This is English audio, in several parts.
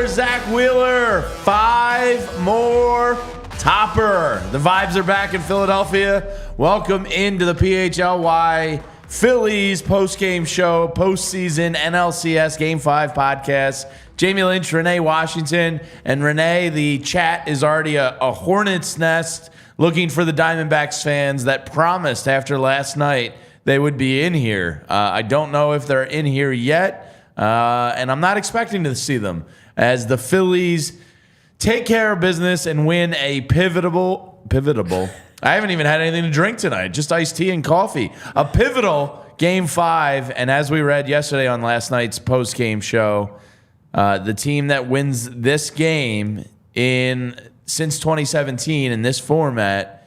Zack Wheeler, 5 more topper. The vibes are back in Philadelphia. Welcome into the PHLY Phillies postgame show, postseason NLCS Game 5 podcast. Jamie Lynch, Renee Washington, and Renee, the chat is already a hornet's nest looking for the Diamondbacks fans that promised after last night they would be in here. I don't know if they're in here yet. And I'm not expecting to see them as the Phillies take care of business and win a pivotal. I haven't even had anything to drink tonight, just iced tea and coffee. A pivotal Game 5. And as we read yesterday on last night's post-game show, the team that wins this game since 2017 in this format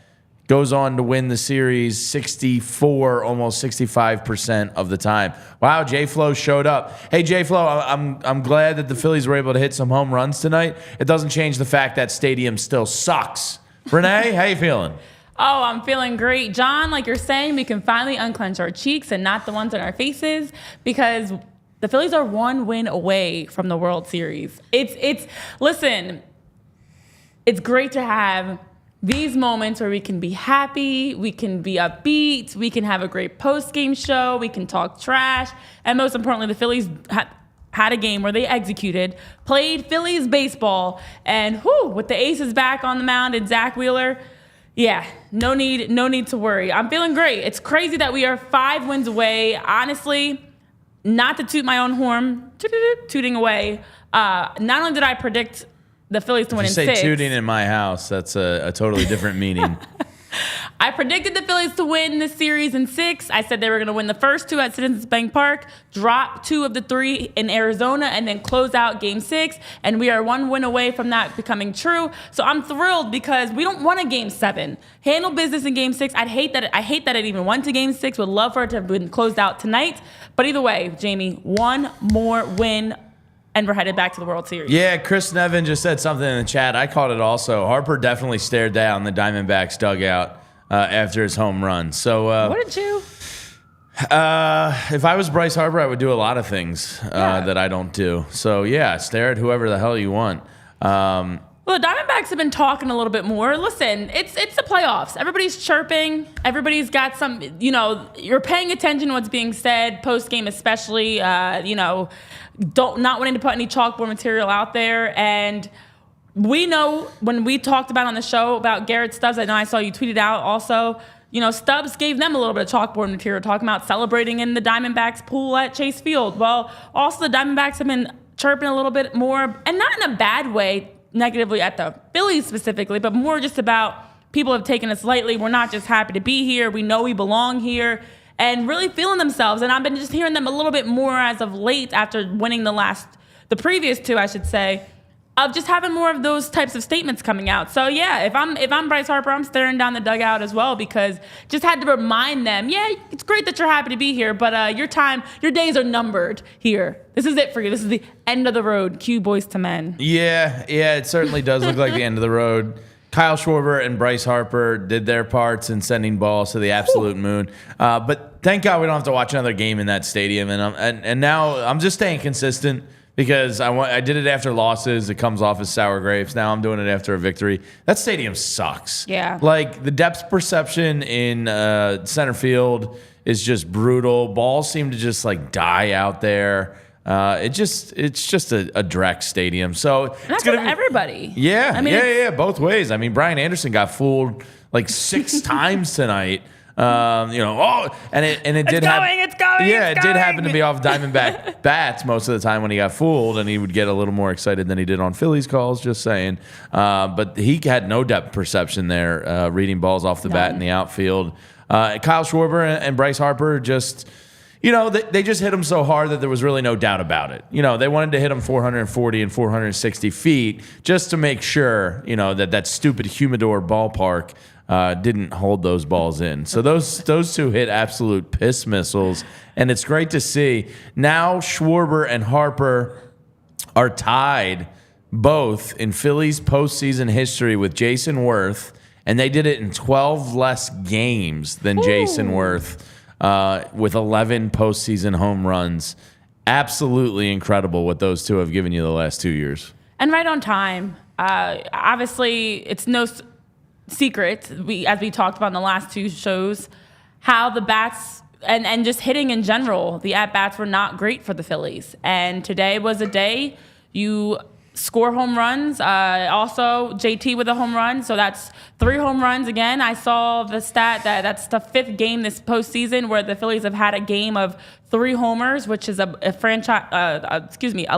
goes on to win the series 64, almost 65% of the time. Wow, J-Flo showed up. Hey, J-Flo, I'm glad that the Phillies were able to hit some home runs tonight. It doesn't change the fact that stadium still sucks. Renee, how you feeling? Oh, I'm feeling great. John, like you're saying, we can finally unclench our cheeks and not the ones on our faces because the Phillies are 1 win away from the World Series. Listen, it's great to have these moments where we can be happy, we can be upbeat, we can have a great post-game show, we can talk trash, and most importantly, the Phillies had a game where they executed, played Phillies baseball, and with the aces back on the mound and Zack Wheeler, yeah, no need to worry. I'm feeling great. It's crazy that we are 5 wins away. Honestly, not to toot my own horn, tooting away. Not only did I predict the Phillies to win in 6. You say tooting in my house, that's a totally different meaning. I predicted the Phillies to win this series in 6. I said they were going to win the first 2 at Citizens Bank Park, drop 2 of the 3 in Arizona, and then close out Game 6. And we are 1 win away from that becoming true. So I'm thrilled because we don't want a Game 7. Handle business in Game 6. I hate that it even went to Game 6. Would love for it to have been closed out tonight. But either way, Jamie, 1 more win and we're headed back to the World Series. Yeah, Chris Nevin just said something in the chat. I caught it also. Harper definitely stared down the Diamondbacks dugout after his home run. So, what did you? If I was Bryce Harper, I would do a lot of things that I don't do. So, yeah, stare at whoever the hell you want. Well, the Diamondbacks have been talking a little bit more. Listen, it's the playoffs. Everybody's chirping. Everybody's got some, you're paying attention to what's being said, post-game especially, not wanting to put any chalkboard material out there. And we know when we talked about on the show about Garrett Stubbs, I know I saw you tweeted out also, Stubbs gave them a little bit of chalkboard material talking about celebrating in the Diamondbacks pool at Chase Field. Well, also the Diamondbacks have been chirping a little bit more, and not in a bad way, negatively at the Phillies specifically, but more just about people have taken us lightly. We're not just happy to be here. We know we belong here. And really feeling themselves. And I've been just hearing them a little bit more as of late after winning the previous 2, I should say, of just having more of those types of statements coming out. So yeah, if I'm Bryce Harper, I'm staring down the dugout as well because just had to remind them, yeah, it's great that you're happy to be here, but your days are numbered here. This is it for you. This is the end of the road. Cue Boys to Men. Yeah, it certainly does look like the end of the road. Kyle Schwarber and Bryce Harper did their parts in sending balls to the absolute moon. But thank God we don't have to watch another game in that stadium. And now I'm just staying consistent because I did it after losses. It comes off as sour grapes. Now I'm doing it after a victory. That stadium sucks. Yeah. Like the depth perception in center field is just brutal. Balls seem to just die out there. It's just a Drex stadium. So that's gonna be everybody. Yeah, yeah, both ways. I mean, Brian Anderson got fooled 6 times tonight. And it did happen. It's going. Yeah, it did happen to be off Diamondback bats most of the time when he got fooled, and he would get a little more excited than he did on Phillies calls. Just saying, but he had no depth perception there, reading balls off the bat in the outfield. Kyle Schwarber and Bryce Harper just. they just hit him so hard that there was really no doubt about it. They wanted to hit him 440 and 460 feet just to make sure, that stupid humidor ballpark didn't hold those balls in. So those two hit absolute piss missiles, and it's great to see. Now Schwarber and Harper are tied both in Phillies postseason history with Jason Worth, and they did it in 12 less games than Jason Worth with 11 postseason home runs. Absolutely incredible what those two have given you the last 2 years. And right on time. Obviously, it's no secret, as we talked about in the last two shows, how the bats and just hitting in general, the at-bats were not great for the Phillies. And today was a day you score home runs. Also, JT with a home run. So that's 3 home runs again. I saw the stat that's the 5th game this postseason where the Phillies have had a game of 3 homers, which is a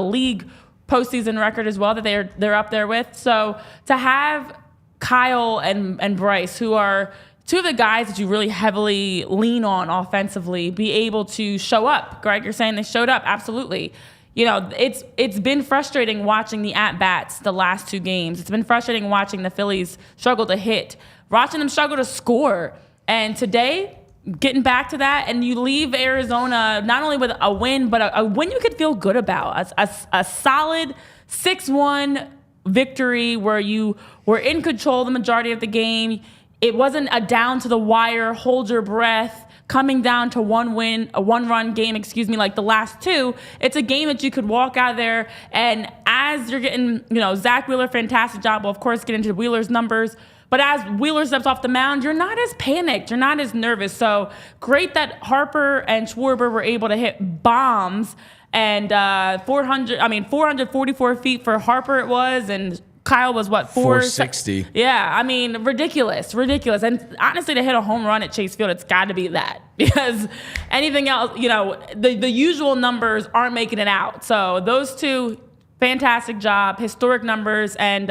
league postseason record as well that they're up there with. So to have Kyle and Bryce, who are two of the guys that you really heavily lean on offensively, be able to show up. Greg, you're saying they showed up. Absolutely. It's been frustrating watching the at-bats the last 2 games. It's been frustrating watching the Phillies struggle to hit, watching them struggle to score. And today, getting back to that, and you leave Arizona not only with a win, but a win you could feel good about. A solid 6-1 victory where you were in control the majority of the game. It wasn't a down to the wire, hold your breath, coming down to a one-run game, like the last 2. It's a game that you could walk out there, and as you're getting, Zack Wheeler, fantastic job. We'll, of course, get into Wheeler's numbers. But as Wheeler steps off the mound, you're not as panicked. You're not as nervous. So great that Harper and Schwarber were able to hit bombs. And 444 feet for Harper it was, and Kyle was what, 460? Yeah, ridiculous. And honestly, to hit a home run at Chase Field, it's got to be that, because anything else, the usual numbers aren't making it out. So those two, fantastic job, historic numbers, and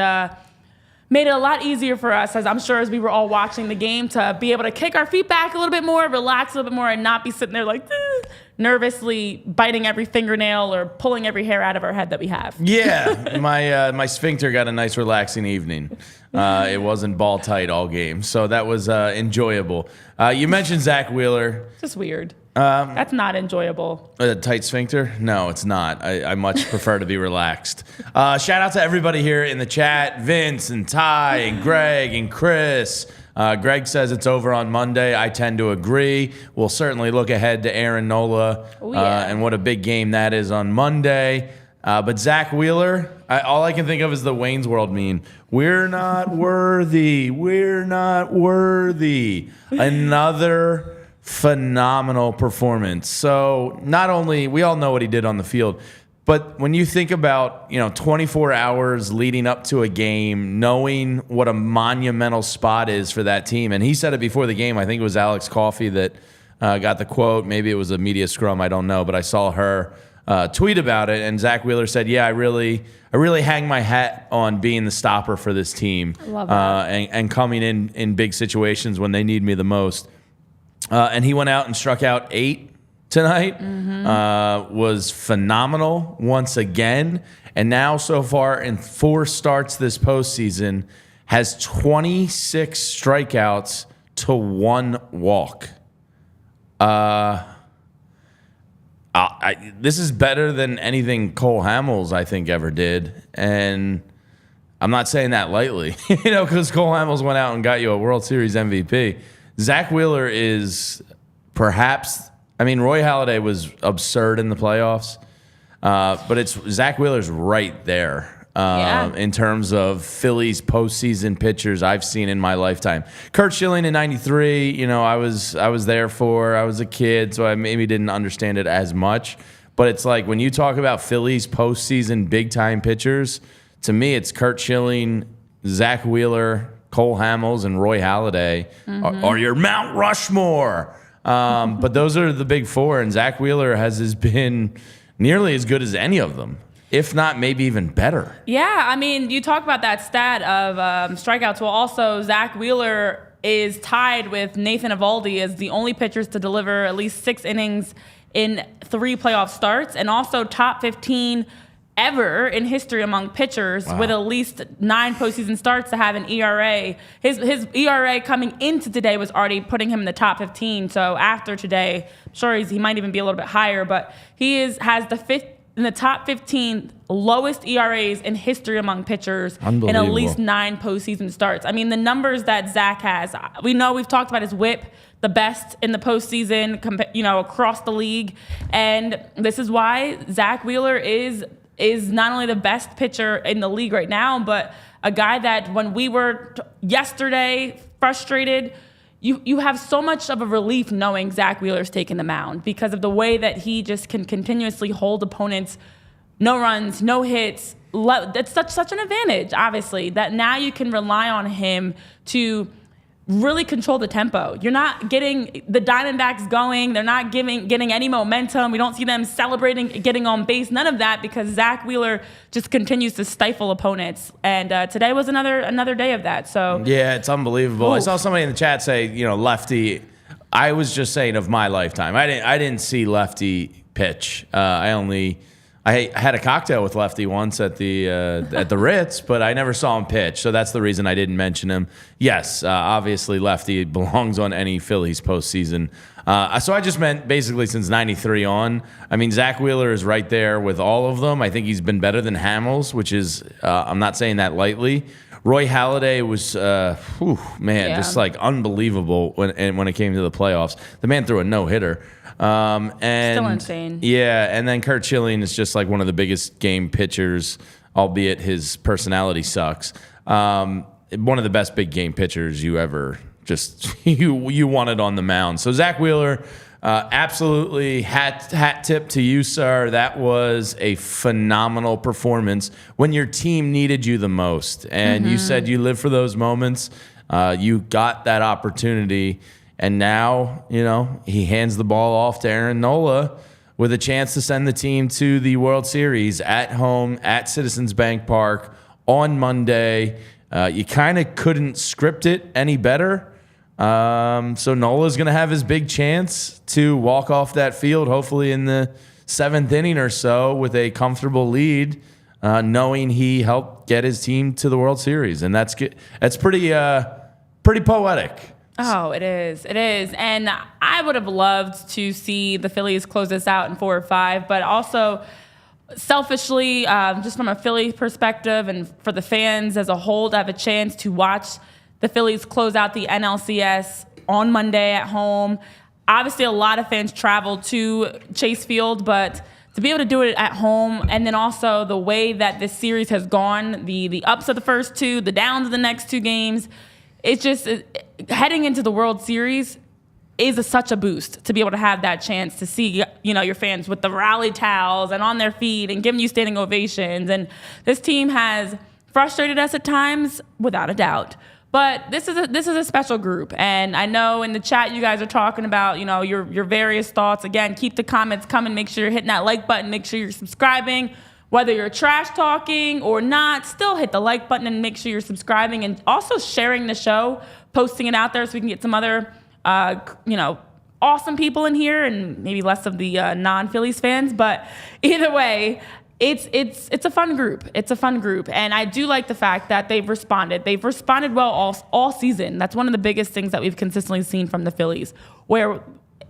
made it a lot easier for us, as we were all watching the game, to be able to kick our feet back a little bit more, relax a little bit more, and not be sitting there like nervously biting every fingernail or pulling every hair out of our head that we have. Yeah, my sphincter got a nice relaxing evening. It wasn't ball tight all game, so that was enjoyable. You mentioned Zack Wheeler. Just weird. That's not enjoyable. A tight sphincter? No, it's not. I much prefer to be relaxed. Shout out to everybody here in the chat. Vince and Ty and Greg and Chris. Greg says it's over on Monday. I tend to agree. We'll certainly look ahead to Aaron Nola and what a big game that is on Monday. But Zack Wheeler, all I can think of is the Wayne's World meme. We're not worthy. We're not worthy. Another phenomenal performance. So not only, we all know what he did on the field, but when you think about, 24 hours leading up to a game, knowing what a monumental spot is for that team, and he said it before the game, I think it was Alex Coffey that got the quote, maybe it was a media scrum, I don't know, but I saw her tweet about it, and Zack Wheeler said, yeah, I really hang my hat on being the stopper for this team. I love that. And coming in big situations when they need me the most. And he went out and struck out 8 tonight. Was phenomenal once again. And now so far in 4 starts this postseason, has 26 strikeouts to 1 walk. This is better than anything Cole Hamels, I think, ever did. And I'm not saying that lightly, because Cole Hamels went out and got you a World Series MVP. Zack Wheeler is perhaps, Roy Halladay was absurd in the playoffs, but Zack Wheeler's right there in terms of Phillies postseason pitchers I've seen in my lifetime. Curt Schilling in '93, I was there for. I was a kid, so I maybe didn't understand it as much. But it's like when you talk about Phillies postseason big time pitchers, to me it's Curt Schilling, Zack Wheeler, Cole Hamels, and Roy Halladay are your Mount Rushmore. But those are the big 4, and Zack Wheeler has been nearly as good as any of them, if not maybe even better. Yeah, you talk about that stat of strikeouts. Well, also, Zack Wheeler is tied with Nathan Eovaldi as the only pitchers to deliver at least 6 innings in 3 playoff starts, and also top 15 ever in history among pitchers with at least 9 postseason starts to have an ERA. His ERA coming into today was already putting him in the top 15. So after today, I'm sure he might even be a little bit higher, but he has the top 15 lowest ERAs in history among pitchers in at least 9 postseason starts. I mean, the numbers that Zack has, we've talked about his whip, the best in the postseason, across the league. And this is why Zack Wheeler is not only the best pitcher in the league right now, but a guy that when we were yesterday frustrated, you have so much of a relief knowing Zack Wheeler's taking the mound because of the way that he just can continuously hold opponents, no runs, no hits. That's such an advantage, obviously, that now you can rely on him to really control the tempo. You're not getting the Diamondbacks going. They're not getting any momentum. We don't see them celebrating, getting on base. None of that because Zack Wheeler just continues to stifle opponents. And today was another day of that. So yeah, it's unbelievable. Oof. I saw somebody in the chat say, lefty. I was just saying of my lifetime. I didn't see lefty pitch. I had a cocktail with Lefty once at the Ritz, but I never saw him pitch, so that's the reason I didn't mention him. Yes, obviously Lefty belongs on any Phillies postseason. So I just meant basically since '93 on. I mean, Zack Wheeler is right there with all of them. I think he's been better than Hamels, which is I'm not saying that lightly. Roy Halladay was, just like unbelievable when it came to the playoffs. The man threw a no-hitter. And still insane. Yeah, and then Kurt Schilling is just like one of the biggest game pitchers, albeit his personality sucks. One of the best big game pitchers you ever you wanted on the mound. So Zack Wheeler, absolutely hat tip to you, sir. That was a phenomenal performance when your team needed you the most, and you said you live for those moments. You got that opportunity. And now, he hands the ball off to Aaron Nola with a chance to send the team to the World Series at home at Citizens Bank Park on Monday. You kind of couldn't script it any better. So Nola's going to have his big chance to walk off that field, hopefully in the 7th inning or so with a comfortable lead, knowing he helped get his team to the World Series. And that's good. That's pretty poetic. Oh, it is. It is. And I would have loved to see the Phillies close this out in 4 or 5, but also selfishly, just from a Philly perspective and for the fans as a whole to have a chance to watch the Phillies close out the NLCS on Monday at home. Obviously, a lot of fans traveled to Chase Field, but to be able to do it at home, and then also the way that this series has gone, the ups of the first 2, the downs of the next 2 games, it's just heading into the World Series is such a boost to be able to have that chance to see, your fans with the rally towels and on their feet and giving you standing ovations. And this team has frustrated us at times, without a doubt. But this is a special group, and I know in the chat you guys are talking about your various thoughts. Again, keep the comments coming. Make sure you're hitting that like button. Make sure you're subscribing. Whether you're trash talking or not, still hit the like button and make sure you're subscribing and also sharing the show, posting it out there so we can get some other, awesome people in here and maybe less of the non-Phillies fans. But either way, it's a fun group. It's a fun group. And I do like the fact that they've responded. They've responded well all season. That's one of the biggest things that we've consistently seen from the Phillies, where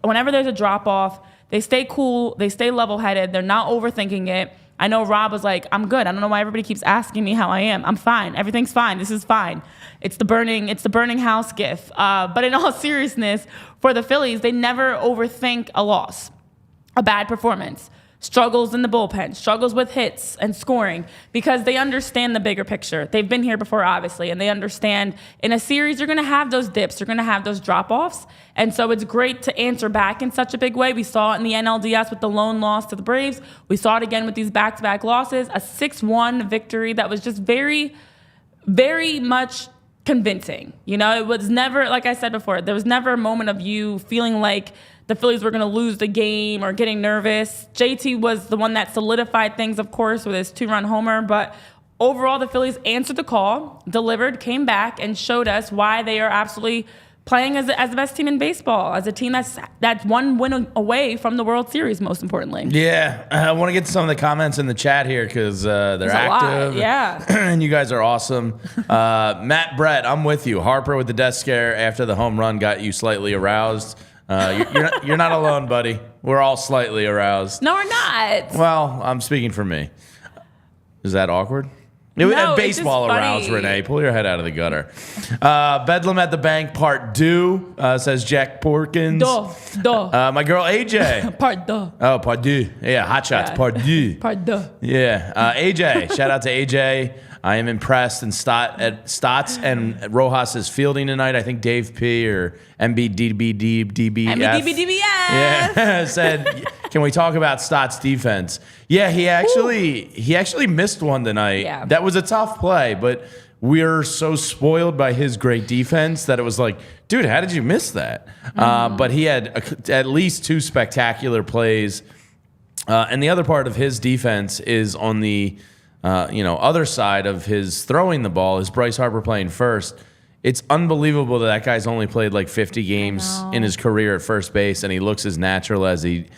whenever there's a drop-off, they stay cool, they stay level-headed, they're not overthinking it. I know Rob was like, I'm good. I don't know why everybody keeps asking me how I am. I'm fine. Everything's fine. This is fine. It's the burning house gif. But in all seriousness, for the Phillies, they never overthink a loss, a bad performance, struggles in the bullpen, struggles with hits and scoring, because they understand the bigger picture. They've been here before, obviously, and they understand in a series you're going to have those dips, you're going to have those drop-offs, and so it's great to answer back in such a big way. We saw it in the NLDS with the lone loss to the Braves. We saw it again with these back-to-back losses, a 6-1 victory that was just very, very much convincing. It was never, like I said before, there was never a moment of you feeling like the Phillies were going to lose the game or getting nervous. JT was the one that solidified things, of course, with his 2-run homer. But overall, the Phillies answered the call, delivered, came back, and showed us why they are absolutely playing as the best team in baseball, as a team that's one win away from the World Series, most importantly. Yeah, I want to get to some of the comments in the chat here because they're active. Yeah. And you guys are awesome. Matt Brett, I'm with you. Harper with the death scare after the home run got you slightly aroused. You're not alone, buddy. We're all slightly aroused. No, we're not. Well, I'm speaking for me. Is that awkward? No, baseball it's just aroused, funny. Renee. Pull your head out of the gutter. Bedlam at the Bank Part 2, says Jack Porkins. My girl AJ. Part 2. Oh, Part 2. Yeah, Hot Shots, Part 2. Part 2. Yeah, AJ. Shout out to AJ. I am impressed. And Stotts and Rojas' fielding tonight. I think Dave P. or MBDBDBF. Yeah, said, can we talk about Stott's defense? Yeah, he actually missed one tonight. Yeah. That was a tough play, but we're so spoiled by his great defense that it was like, dude, how did you miss that? But he had at least 2 spectacular plays. And the other part of his defense is on the other side of his throwing the ball is Bryce Harper playing first. It's unbelievable that guy's only played like 50 games in his career at first base, and he looks as natural as he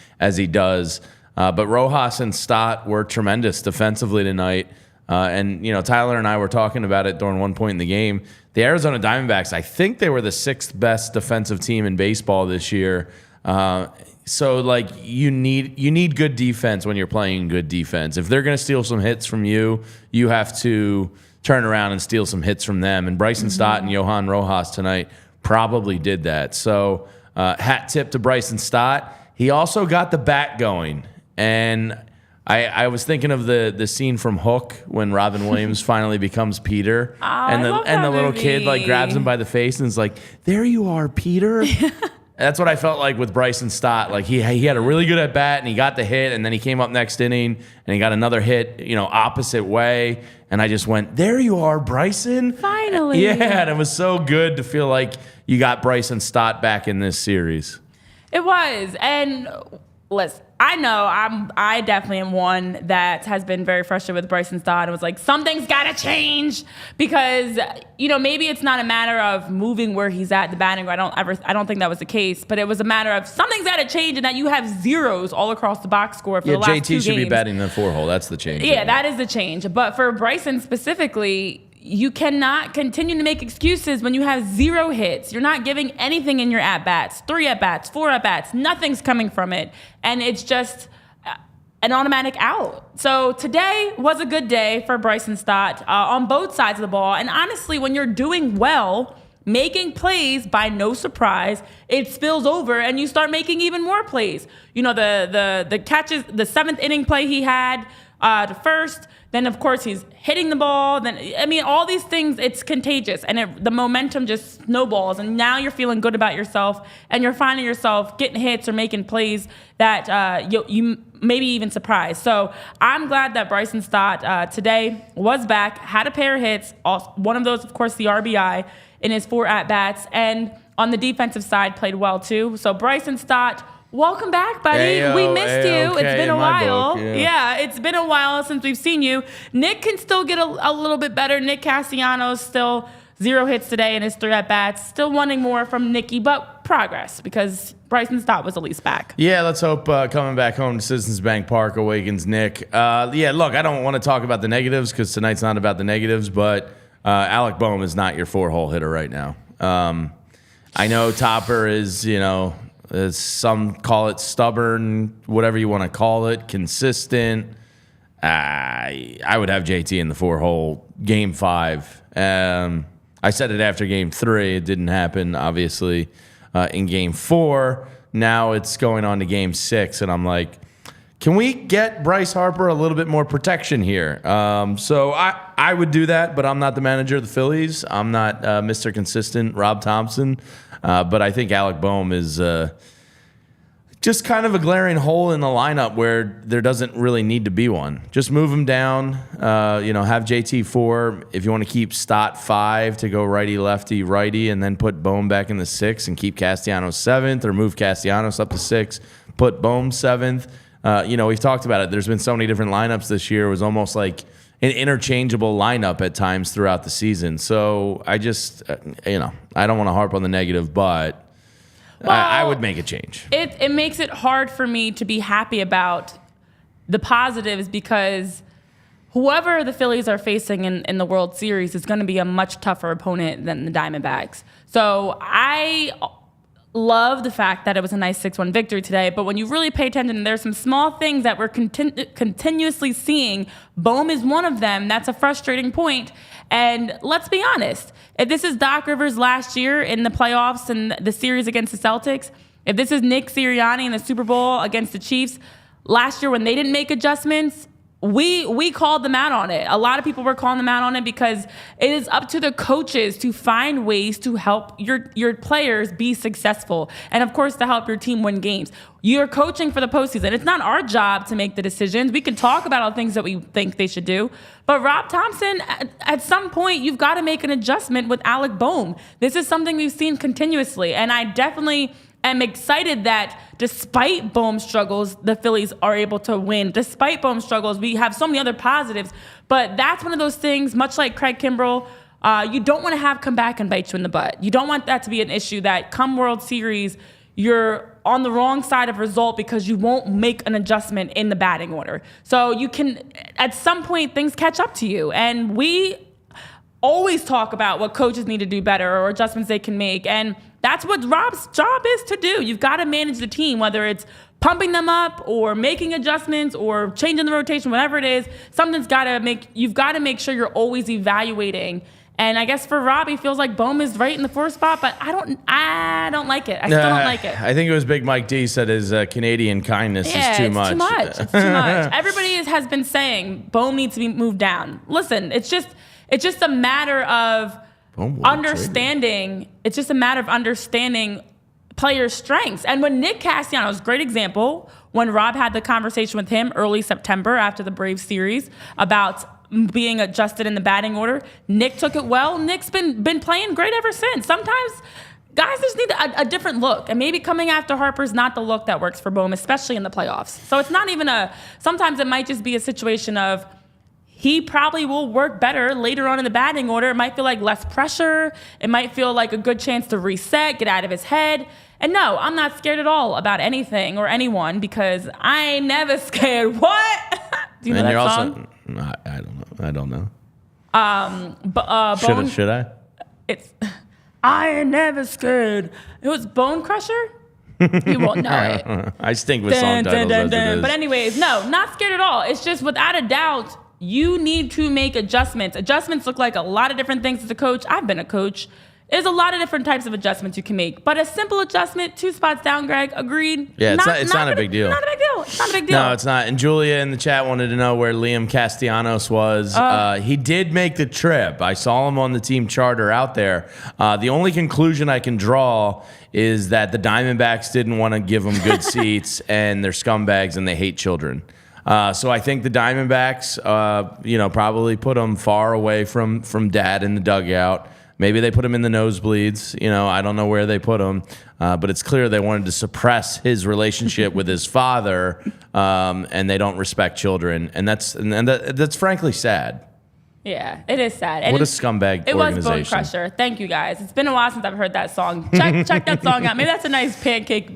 does. But Rojas and Stott were tremendous defensively tonight. And Tyler and I were talking about it during one point in the game. The Arizona Diamondbacks, I think they were the 6th best defensive team in baseball this year. So like you need good defense when you're playing good defense. If they're going to steal some hits from you, you have to turn around and steal some hits from them. And Bryson Stott and Johan Rojas tonight probably did that. So hat tip to Bryson Stott. He also got the bat going. And I was thinking of the scene from Hook when Robin Williams finally becomes Peter. And the little kid like grabs him by the face and is like, "There you are, Peter." That's what I felt like with Bryson Stott. Like he had a really good at bat and he got the hit, and then he came up next inning and he got another hit, opposite way. And I just went, "There you are, Bryson." Finally. Yeah, and it was so good to feel like you got Bryson Stott back in this series. It was. And listen, I know I definitely am one that has been very frustrated with Bryson Stott. It was like, something's got to change because, maybe it's not a matter of moving where he's at the batting. I don't think that was the case, but it was a matter of something's got to change and that you have zeros all across the box score for the last 2 games. JT should be batting the 4-hole. That's the change. Yeah, that is the change. But for Bryson specifically, you cannot continue to make excuses when you have 0 hits. You're not giving anything in your at-bats. 3 at-bats, 4 at-bats. Nothing's coming from it. And it's just an automatic out. So today was a good day for Bryson Stott on both sides of the ball. And honestly, when you're doing well, making plays, by no surprise, it spills over and you start making even more plays. The catches, the 7th inning play he had to first. Then, of course, he's hitting the ball. All these things, it's contagious. And the momentum just snowballs. And now you're feeling good about yourself. And you're finding yourself getting hits or making plays that you maybe even surprised. So I'm glad that Bryson Stott today was back, had a pair of hits. One of those, of course, the RBI in his 4 at-bats. And on the defensive side, played well, too. So Bryson Stott, welcome back, buddy. Ayo, we missed you. It's been a while. Book, yeah. It's been a while since we've seen you. Nick can still get a little bit better. Nick Castellanos still 0 hits today in his 3 at-bats. Still wanting more from Nicky, but progress because Bryson Stott was at least back. Yeah, let's hope coming back home to Citizens Bank Park awakens Nick. Look, I don't want to talk about the negatives because tonight's not about the negatives, but Alec Boehm is not your 4-hole hitter right now. I know Topper is, some call it stubborn, whatever you want to call it, consistent. I would have JT in the 4-hole game 5. I said it after game 3. It didn't happen, obviously, in game 4. Now it's going on to game 6, and I'm like, can we get Bryce Harper a little bit more protection here? So I would do that, but I'm not the manager of the Phillies. I'm not Mr. Consistent Rob Thompson. But I think Alec Boehm is just kind of a glaring hole in the lineup where there doesn't really need to be one. Just move him down, have JT 4. If you want to keep Stott 5 to go righty, lefty, righty, and then put Boehm back in the 6 and keep Castellanos 7th, or move Castellanos up to 6, put Boehm 7th. We've talked about it. There's been so many different lineups this year. It was almost like an interchangeable lineup at times throughout the season. So I just, I don't want to harp on the negative, but I would make a change. It makes it hard for me to be happy about the positives because whoever the Phillies are facing in the World Series is going to be a much tougher opponent than the Diamondbacks. So I love the fact that it was a nice 6-1 victory today, but when you really pay attention, there's some small things that we're continuously seeing. Bohm is one of them. That's a frustrating point. And let's be honest, if this is Doc Rivers last year in the playoffs and the series against the Celtics, if this is Nick Sirianni in the Super Bowl against the Chiefs, last year when they didn't make adjustments, we called them out on it. A lot of people were calling them out on it because it is up to the coaches to find ways to help your players be successful. And of course, to help your team win games. You're coaching for the postseason. It's not our job to make the decisions. We can talk about all things that we think they should do. But Rob Thompson, at some point, you've got to make an adjustment with Alec Bohm. This is something we've seen continuously. And I definitely am excited that despite Bohm's struggles, the Phillies are able to win. Despite Bohm's struggles, we have so many other positives. But that's one of those things, much like Craig Kimbrel, you don't want to have come back and bite you in the butt. You don't want that to be an issue that come World Series, you're on the wrong side of result because you won't make an adjustment in the batting order. So you can, at some point, things catch up to you. And we always talk about what coaches need to do better or adjustments they can make. And that's what Rob's job is to do. You've got to manage the team, whether it's pumping them up or making adjustments or changing the rotation, whatever it is. You've got to make sure you're always evaluating. And I guess for Rob, he feels like Bohm is right in the 4th spot, but I don't like it. I still don't like it. I think it was Big Mike D said his Canadian kindness is too much. It's too much. Everybody has been saying Bohm needs to be moved down. Listen, it's just a matter of understanding. It's just a matter of understanding players' strengths. And when Nick Castellanos, great example, when Rob had the conversation with him early September after the Braves series about being adjusted in the batting order, Nick took it well. Nick's been playing great ever since. Sometimes guys just need a different look, and maybe coming after Harper's not the look that works for Bohm, especially in the playoffs. So it's not even sometimes it might just be a situation of he probably will work better later on in the batting order. It might feel like less pressure. It might feel like a good chance to reset, get out of his head. And no, I'm not scared at all about anything or anyone because I ain't never scared. What? Do you know that song? I don't know. Should I? It's I ain't never scared. It was Bone Crusher. You won't know it. I stink with song titles as it is. But anyways, no, not scared at all. It's just without a doubt, you need to make adjustments. Adjustments look like a lot of different things as a coach. I've been a coach. There's a lot of different types of adjustments you can make. But a simple adjustment, 2 spots down, Greg, agreed. Yeah, it's not a big deal. Not a big deal. It's not a big deal. No, it's not. And Julia in the chat wanted to know where Liam Castellanos was. He did make the trip. I saw him on the team charter out there. The only conclusion I can draw is that the Diamondbacks didn't want to give him good seats, and they're scumbags and they hate children. So I think the Diamondbacks, probably put him far away from Dad in the dugout. Maybe they put him in the nosebleeds. I don't know where they put him, but it's clear they wanted to suppress his relationship with his father, and they don't respect children, and that's frankly sad. Yeah, it is sad. And what a scumbag it organization. Was Bone Crusher. Thank you guys. It's been a while since I've heard that song. Check that song out. Maybe that's a nice pancake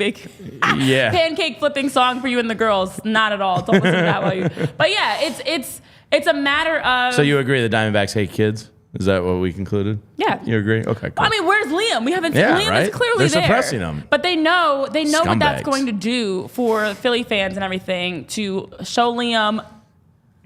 flipping song for you and the girls. Not at all. Don't listen to that while you. But yeah, it's a matter of. So you agree the Diamondbacks hate kids? Is that what we concluded? Yeah. You agree? Okay, cool. I mean, where's Liam? We haven't seen Liam right? is clearly They're there. suppressing him. But they know what that's Scumbags. going to do for Philly fans and everything to show Liam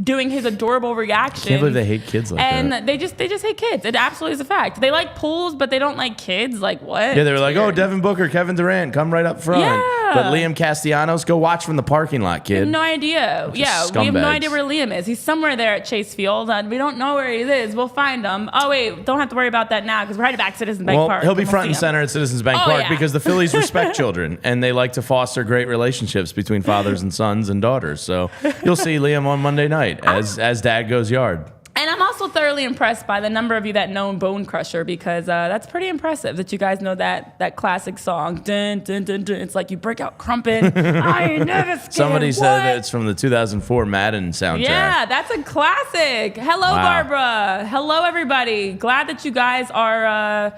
doing his adorable reaction. I can't believe they hate kids like that. And they just hate kids. It absolutely is a fact. They like pools, but they don't like kids. Like what? Yeah, they were like, oh, Devin Booker, Kevin Durant, come right up front. Yeah. But Liam Castellanos, go watch from the parking lot, kid. We have no idea. We have no idea where Liam is. He's somewhere there at Chase Field, and we don't know where he is. We'll find him. Oh, wait, don't have to worry about that now because we're headed back to Citizens Bank Park. He'll be front and center at Citizens Bank Park because the Phillies respect children, and they like to foster great relationships between fathers and sons and daughters. So you'll see Liam on Monday night as Dad goes yard. And I'm also thoroughly impressed by the number of you that know Bone Crusher, because that's pretty impressive that you guys know that classic song. Dun, dun, dun, dun. It's like you break out crumpin'. I ain't never scared. Somebody said that it's from the 2004 Madden soundtrack. Yeah, that's a classic. Hello, Wow. Barbara. Hello, everybody. Glad that you guys are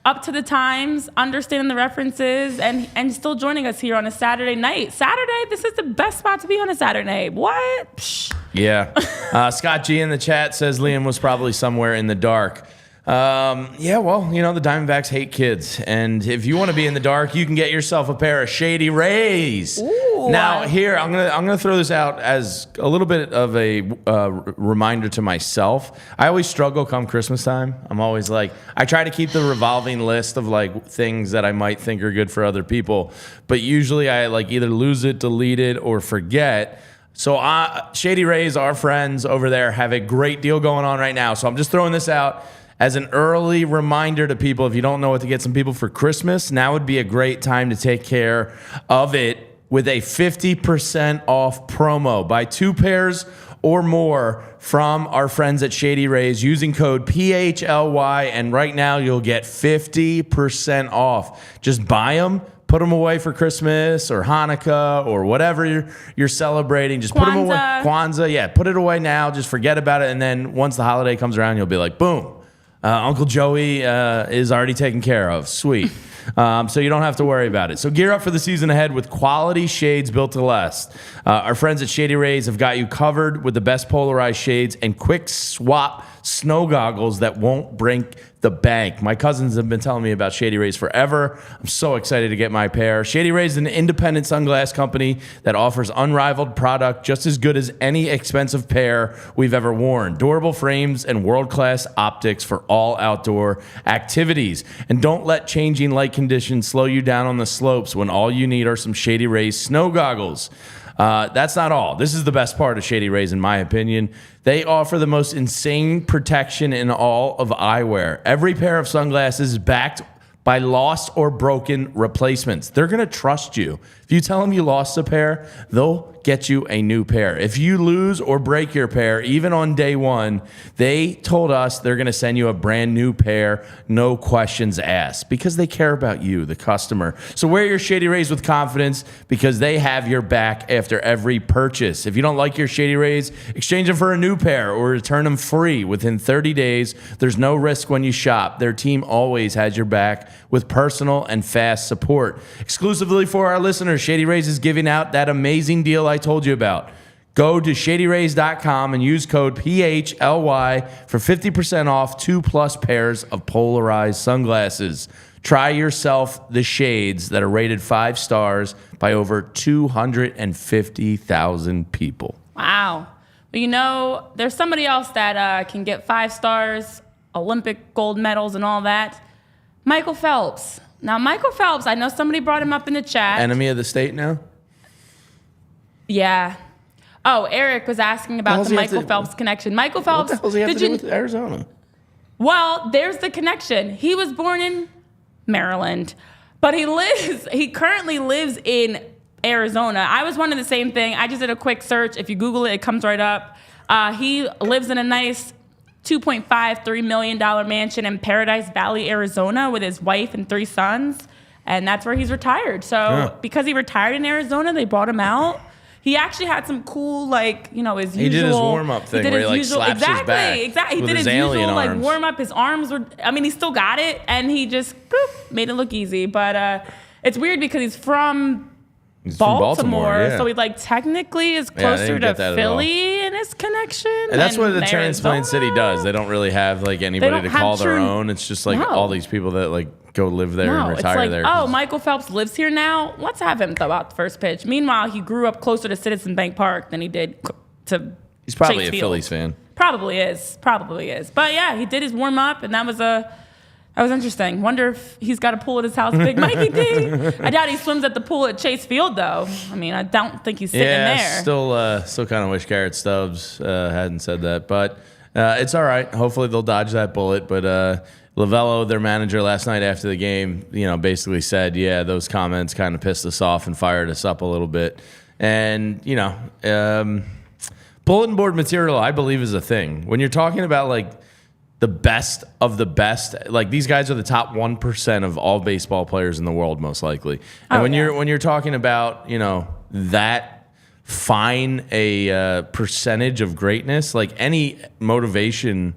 up to the times, understanding the references, and still joining us here on a Saturday night. Saturday, this is the best spot to be on a Saturday. What? Psh. Yeah. Scott G in the chat says Liam was probably somewhere in the dark. Yeah, well, the Diamondbacks hate kids. And if you want to be in the dark, you can get yourself a pair of Shady Rays. Ooh. Now, here, I'm gonna throw this out as a little bit of a reminder to myself. I always struggle come Christmas time. I'm always like, I try to keep the revolving list of like things that I might think are good for other people. But usually I like either lose it, delete it, or forget. So Shady Rays, our friends over there, have a great deal going on right now. So I'm just throwing this out as an early reminder to people. If you don't know what to get some people for Christmas, now would be a great time to take care of it with a 50% off promo. Buy 2 pairs or more from our friends at Shady Rays using code PHLY, and right now you'll get 50% off. Just buy them. Put them away for Christmas or Hanukkah or whatever you're celebrating. Just put them away. Kwanzaa, yeah. Put it away now. Just forget about it. And then once the holiday comes around, you'll be like, boom. Uncle Joey is already taken care of. Sweet. So you don't have to worry about it. So gear up for the season ahead with quality shades built to last. Our friends at Shady Rays have got you covered with the best polarized shades and quick swap snow goggles that won't break the bank. My cousins have been telling me about Shady Rays forever. I'm so excited to get my pair. Shady Rays is an independent sunglass company that offers unrivaled product just as good as any expensive pair we've ever worn. Durable frames and world-class optics for all outdoor activities. And don't let changing light conditions slow you down on the slopes when all you need are some Shady Rays snow goggles. That's not all. This is the best part of Shady Rays, in my opinion. They offer the most insane protection in all of eyewear. Every pair of sunglasses is backed by lost or broken replacements. They're going to trust you. If you tell them you lost a pair, they'll get you a new pair. If you lose or break your pair, even on day one, they told us they're going to send you a brand new pair, no questions asked, because they care about you, the customer. So wear your Shady Rays with confidence because they have your back after every purchase. If you don't like your Shady Rays, exchange them for a new pair or return them free within 30 days. There's no risk when you shop. Their team always has your back with personal and fast support. Exclusively for our listeners, Shady Rays is giving out that amazing deal I told you about. Go to shadyrays.com and use code PHLY for 50% off 2+ pairs of polarized sunglasses. Try yourself the shades that are rated 5 stars by over 250,000 people. Wow. Well, there's somebody else that can get 5 stars, Olympic gold medals and all that. Michael Phelps. Now, Michael Phelps, I know somebody brought him up in the chat. Enemy of the state now? Yeah. Oh, Eric was asking about the Michael Phelps connection. Michael Phelps. What the hell does he have to do with Arizona? Well, there's the connection. He was born in Maryland, but he currently lives in Arizona. I was wondering the same thing. I just did a quick search. If you Google it, it comes right up. He lives in a nice $2.53 million mansion in Paradise Valley, Arizona, with his wife and 3 sons, and that's where he's retired. So because he retired in Arizona, they brought him out. He actually had some cool, his usual. He did his warm-up thing where he slaps his back. Exactly. He did his usual warm-up. His arms were. He still got it, and he just made it look easy. But it's weird because he's from Baltimore, yeah. so he technically is closer to Philly in his connection. And that's what the transplant city does. They don't really have anybody to call their own. It's just all these people that go live there and retire there. Oh, Michael Phelps lives here now. Let's have him throw out the first pitch. Meanwhile, he grew up closer to Citizen Bank Park than he did to. He's probably Chase a Field. Phillies fan. Probably is. But yeah, he did his warm up, and that was interesting. Wonder if he's got a pool at his house, Big Mikey D. I doubt he swims at the pool at Chase Field, though. I don't think he's sitting there. Still kind of wish Garrett Stubbs hadn't said that, but it's all right. Hopefully they'll dodge that bullet. But Lovello, their manager, last night after the game, basically said, yeah, those comments kind of pissed us off and fired us up a little bit. And bulletin board material, I believe, is a thing. When you're talking about like the best of the best, like these guys are the top 1% of all baseball players in the world, most likely. And when you're talking about, you know, that fine a percentage of greatness, like any motivation.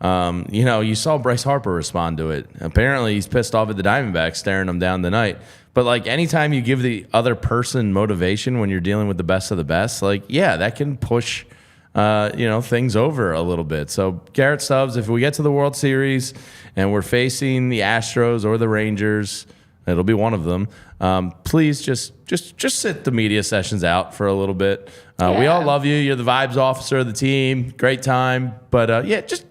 You know, you saw Bryce Harper respond to it. Apparently, he's pissed off at the Diamondbacks staring him down tonight. But, like, anytime you give the other person motivation when you're dealing with the best of the best, like, yeah, that can push, you know, things over a little bit. So, Garrett Stubbs, if we get to the World Series and we're facing the Astros or the Rangers, it'll be one of them. Please just sit the media sessions out for a little bit. We all love you. You're the vibes officer of the team. Great time. But, yeah, just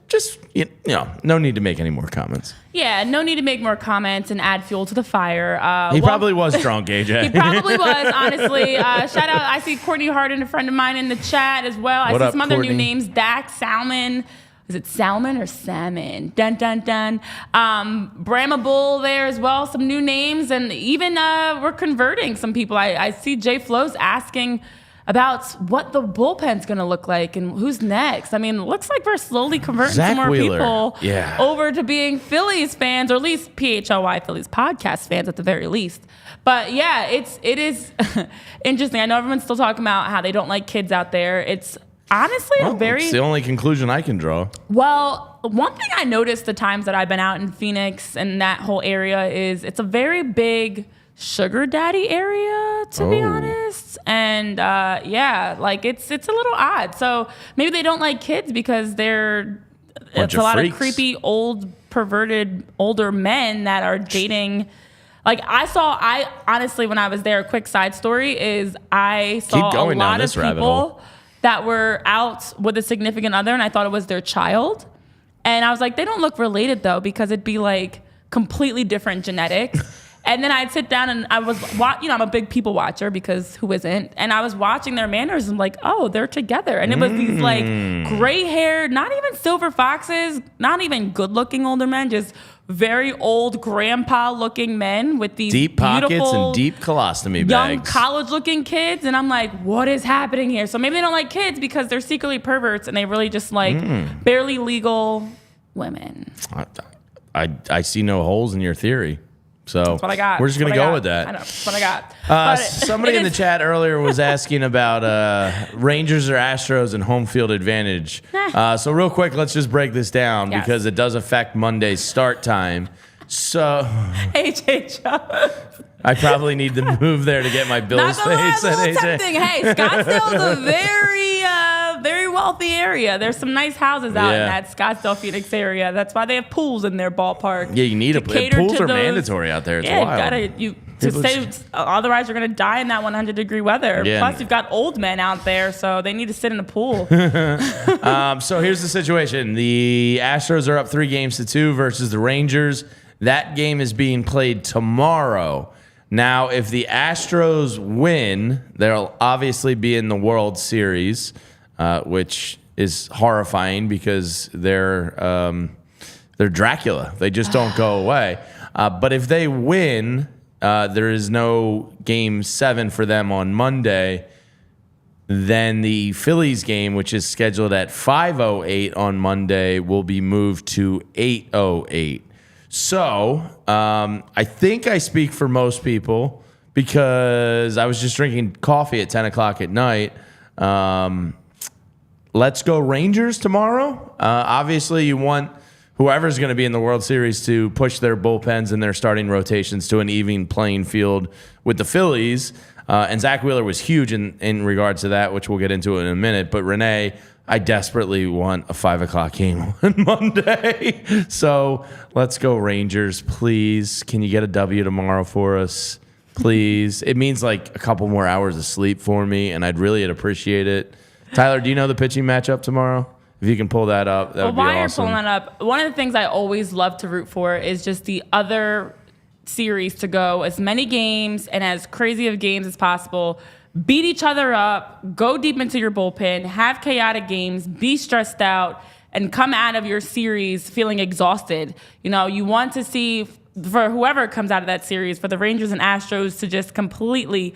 you know, no need to make any more comments. Yeah, no need to make more comments and add fuel to the fire. He probably was drunk, AJ. He probably was, honestly. Shout out, I see Courtney Harden, a friend of mine, in the chat as well. I see some other new names. Dak Salmon. Is it Salmon or Salmon? Dun, dun, dun. Brahma Bull there as well. Some new names. And even we're converting some people. I see Jay Flo's asking about what the bullpen's going to look like and who's next. I mean, it looks like we're slowly converting Zack some more Wheeler. people Yeah. over to being Phillies fans, or at least PHLY Phillies podcast fans at the very least. But yeah, it is interesting. I know everyone's still talking about how they don't like kids out there. It's honestly it's the only conclusion I can draw. Well, one thing I noticed the times that I've been out in Phoenix and that whole area is it's a very big sugar daddy area, to be honest. And yeah, like it's a little odd. So maybe they don't like kids because it's a lot of creepy, old, perverted, older men that are dating. Like I honestly, when I was there, a quick side story is I saw a lot of people that were out with a significant other, and I thought it was their child. And I was like, they don't look related though, because it'd be like completely different genetics. And then I'd sit down and I was, you know, I'm a big people watcher because who isn't? And I was watching their manners and like, oh, they're together. And it was these like gray haired, not even silver foxes, not even good looking older men, just very old grandpa looking men with these deep pockets and deep colostomy bags. Young college looking kids. And I'm like, what is happening here? So maybe they don't like kids because they're secretly perverts and they really just like barely legal women. I see no holes in your theory. So that's what I got. We're just going to go with that. I know. That's what I got. Somebody in the chat earlier was asking about Rangers or Astros and home field advantage. So real quick, let's just break this down because it does affect Monday's start time. So I probably need to move there to get my Bills face. Hey, Scottsdale's a very wealthy area. There's some nice houses out in that Scottsdale, Phoenix area. That's why they have pools in their ballpark. Yeah, you need pools are mandatory out there. It's wild. Otherwise you're gonna die in that 100-degree weather. Yeah. Plus you've got old men out there, so they need to sit in a pool. So here's the situation: the Astros are up 3-2 versus the Rangers. That game is being played tomorrow. Now, if the Astros win, they'll obviously be in the World Series, which is horrifying because they're Dracula. They just don't go away. But if they win, there is no Game 7 for them on Monday. Then the Phillies game, which is scheduled at 5:08 on Monday, will be moved to 8:08. So I think I speak for most people because I was just drinking coffee at 10 o'clock at night. Let's go Rangers tomorrow. Obviously, you want whoever's going to be in the World Series to push their bullpens and their starting rotations to an even playing field with the Phillies. And Zack Wheeler was huge in regards to that, which we'll get into in a minute. But Renee, I desperately want a 5 o'clock game on Monday. So let's go Rangers, please. Can you get a W tomorrow for us? Please. It means like a couple more hours of sleep for me, and I'd really appreciate it. Tyler, do you know the pitching matchup tomorrow? If you can pull that up, that would be awesome. While you're pulling that up, one of the things I always love to root for is just the other series to go as many games and as crazy of games as possible. Beat each other up, go deep into your bullpen, have chaotic games, be stressed out, and come out of your series feeling exhausted. You know, you want to see, for whoever comes out of that series, for the Rangers and Astros to just completely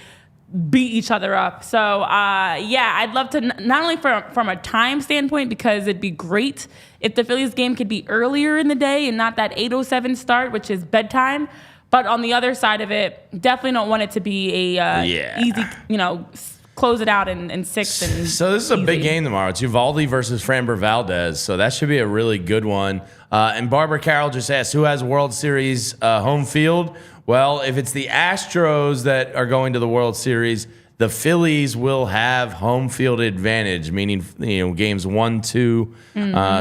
beat each other up. So, I'd love to, not only from a time standpoint, because it'd be great if the Phillies game could be earlier in the day and not that 8:07 start, which is bedtime. But on the other side of it, definitely don't want it to be a easy, close it out in 6. So this is a big game tomorrow. It's Uvalde versus Framber Valdez. So that should be a really good one. And Barbara Carroll just asked, who has World Series home field? Well, if it's the Astros that are going to the World Series, the Phillies will have home field advantage, meaning games 1, 2,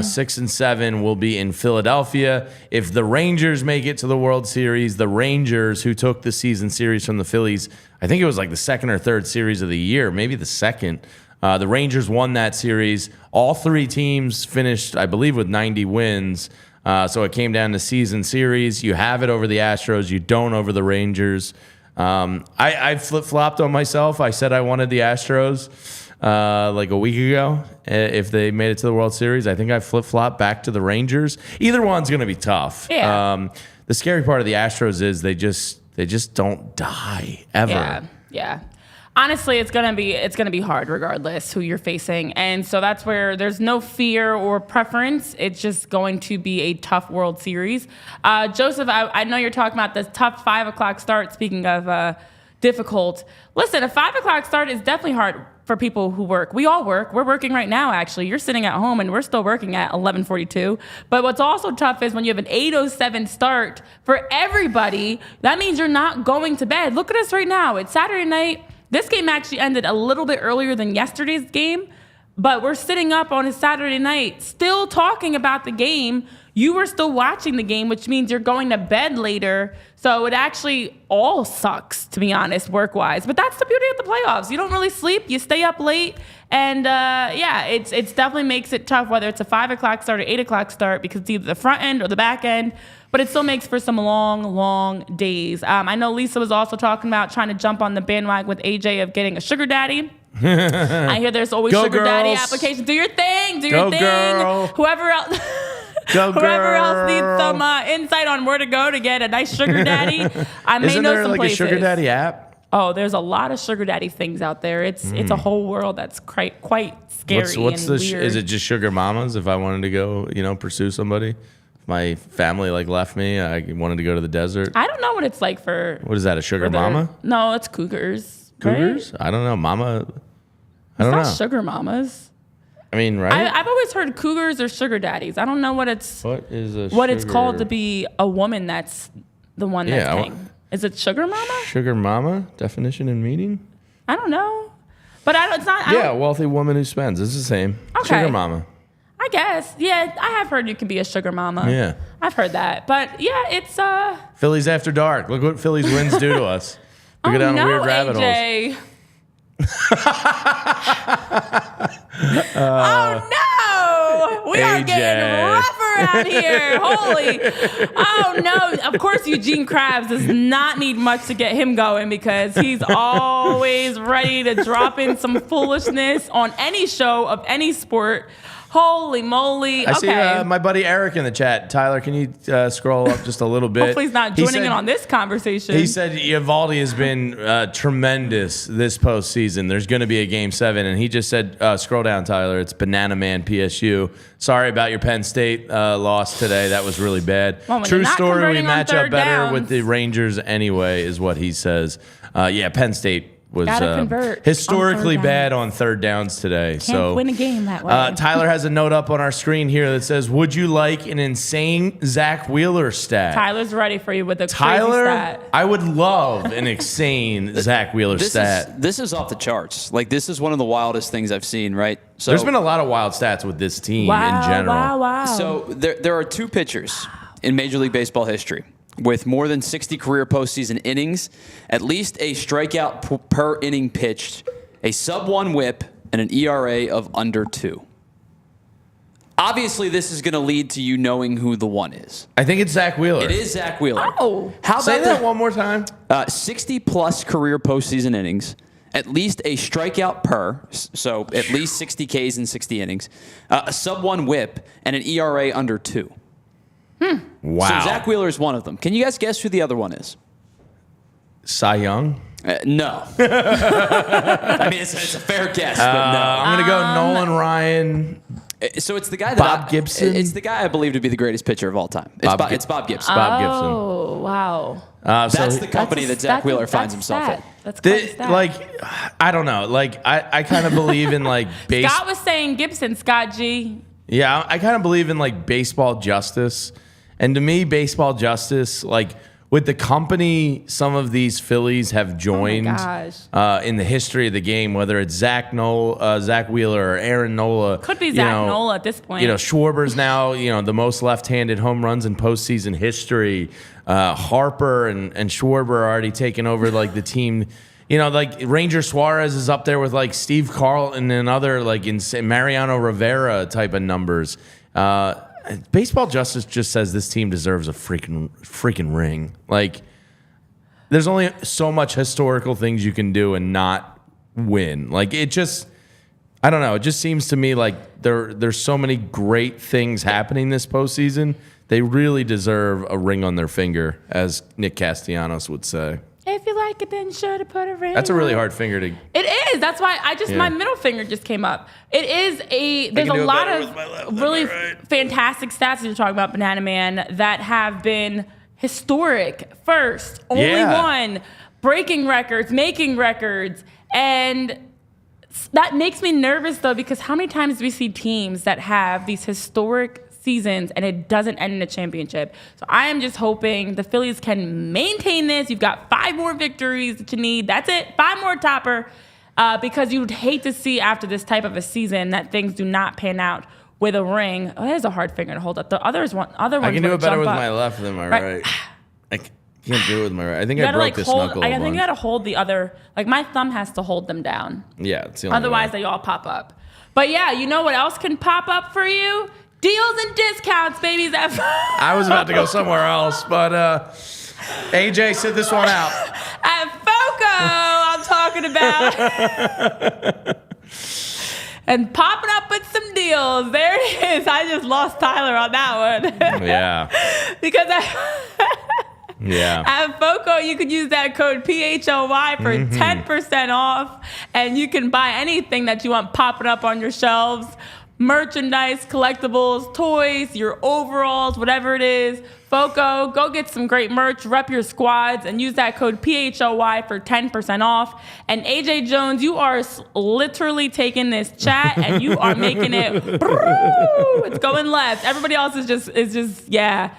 6, and 7 will be in Philadelphia. If the Rangers make it to the World Series, the Rangers, who took the season series from the Phillies, I think it was like the second or third series of the year, maybe the second. The Rangers won that series. All 3 teams finished, I believe, with 90 wins. So it came down to season series. You have it over the Astros. You don't over the Rangers. I flip-flopped on myself. I said I wanted the Astros like a week ago if they made it to the World Series. I think I flip-flopped back to the Rangers. Either one's going to be tough. Yeah. The scary part of the Astros is they just don't die ever. Yeah. Honestly, it's gonna be hard regardless who you're facing, and so that's where there's no fear or preference. It's just going to be a tough World Series. Joseph, I know you're talking about this tough 5 o'clock start. Speaking of difficult, listen, a 5 o'clock start is definitely hard for people who work. We all work. We're working right now. Actually, you're sitting at home, and we're still working at 11:42. But what's also tough is when you have an 8:07 start for everybody. That means you're not going to bed. Look at us right now. It's Saturday night. This game actually ended a little bit earlier than yesterday's game, but we're sitting up on a Saturday night still talking about the game. You were still watching the game, which means you're going to bed later. So it actually all sucks, to be honest, work-wise. But that's the beauty of the playoffs. You don't really sleep. You stay up late. And, it's definitely makes it tough, whether it's a 5 o'clock start or 8 o'clock start, because it's either the front end or the back end. But it still makes for some long, long days. I know Lisa was also talking about trying to jump on the bandwagon with AJ of getting a sugar daddy. I hear there's always sugar daddy applications. Do your thing. Do your thing. Girl. Whoever else... Whoever else needs some insight on where to go to get a nice sugar daddy, I may Isn't know there some like places. a sugar daddy app? Oh, there's a lot of sugar daddy things out there. It's a whole world that's quite scary and weird. Is it just sugar mamas? If I wanted to go, pursue somebody, if my family left me, I wanted to go to the desert. I don't know what it's like for. What is that? A sugar mama? No, it's cougars. Cougars? Right? I don't know, mama. I don't know. It's not sugar mamas. I mean, right? I've always heard cougars or sugar daddies. I don't know what it's. What is what it's called to be a woman that's the one that's paying. Is it sugar mama? Sugar mama? Definition and meaning? I don't know, but it's not. Wealthy woman who spends. It's the same. Okay. Sugar mama. I guess. Yeah, I have heard you can be a sugar mama. Yeah. I've heard that, but yeah, it's Phillies after dark. Look what Phillies wins do to us. We go down weird rabbit holes. Oh no! We are getting rough around here. Holy! Oh no! Of course, Eugene Krabs does not need much to get him going because he's always ready to drop in some foolishness on any show of any sport. Holy moly. I see my buddy Eric in the chat. Tyler, can you scroll up just a little bit? Hopefully he's not joining in on this conversation. He said Eovaldi has been tremendous this postseason. There's going to be a Game 7. And he just said, scroll down, Tyler. It's Banana Man PSU. Sorry about your Penn State loss today. That was really bad. Well, True story, we match up better downs with the Rangers anyway, is what he says. Penn State was historically bad on third downs today. Can't win a game that way. Tyler has a note up on our screen here that says, would you like an insane Zack Wheeler stat? Tyler's ready for you with a crazy stat. I would love an insane Zack Wheeler stat. This is off the charts. This is one of the wildest things I've seen, right? So there's been a lot of wild stats with this team in general. Wow. So there are 2 pitchers in Major League Baseball history with more than 60 career postseason innings, at least a strikeout per inning pitched, a sub-1 whip, and an ERA of under 2. Obviously, this is going to lead to you knowing who the one is. I think it's Zack Wheeler. It is Zack Wheeler. Oh. How Say about that one more time. 60-plus career postseason innings, at least a strikeout per, so at least 60 Ks in 60 innings, a sub-1 whip, and an ERA under 2. Wow. So Zack Wheeler is one of them. Can you guys guess who the other one is? Cy Young? No. I mean, it's a fair guess, but no. I'm going to go Nolan Ryan. So it's the guy that Bob Gibson? It's the guy I believe to be the greatest pitcher of all time. It's Bob Gibson. Bob Gibson. Oh, wow. That's the company that Zack Wheeler finds himself in. That's quite a stat. Like, I don't know. Like, I kind of believe in like Scott was saying Gibson, Scott G. Yeah, I kind of believe in like baseball justice. And to me, baseball justice, like with the company some of these Phillies have joined in the history of the game, whether it's Zack Wheeler or Aaron Nola. Could be Zach Nola at this point. Schwarber's now, the most left-handed home runs in postseason history. Harper and Schwarber are already taking over like the team. Like Ranger Suarez is up there with like Steve Carlton and other like Mariano Rivera type of numbers. Baseball justice just says this team deserves a freaking ring. Like, there's only so much historical things you can do and not win. Like, it just, I don't know. It just seems to me like there's so many great things happening this postseason. They really deserve a ring on their finger, as Nick Castellanos would say. If you like it, then sure to put a ring. That's a really hard finger to. It is. That's why my middle finger just came up. There's a lot of really fantastic stats that you're talking about, Banana Man, that have been historic. First, only one, breaking records, making records, and that makes me nervous though, because how many times do we see teams that have these historic seasons and it doesn't end in a championship? So I am just hoping the Phillies can maintain this. You've got 5 more victories that you need. That's it. 5 more, Topper. Because you'd hate to see after this type of a season that things do not pan out with a ring. Oh, that is a hard finger to hold up. The other ones I can do it better with my left than my right. I can't do it with my right. I think I broke this knuckle. I think you got to hold the other. Like my thumb has to hold them down. Yeah, it's the only Otherwise, way. they all pop up. But yeah, you know what else can pop up for you? Deals and discounts, baby. I was about to go somewhere else, but AJ, sit this one out. At FOCO, I'm talking about. And popping up with some deals. There it is. I just lost Tyler on that one. Yeah. Because yeah. At FOCO, you can use that code PHLY for 10% off. And you can buy anything that you want popping up on your shelves. Merchandise, collectibles, toys, your overalls, whatever it is. FOCO, go get some great merch, rep your squads, and use that code PHLY for 10% off. And AJ Jones, you are literally taking this chat and you are making it, it's going left. Everybody else is just, yeah.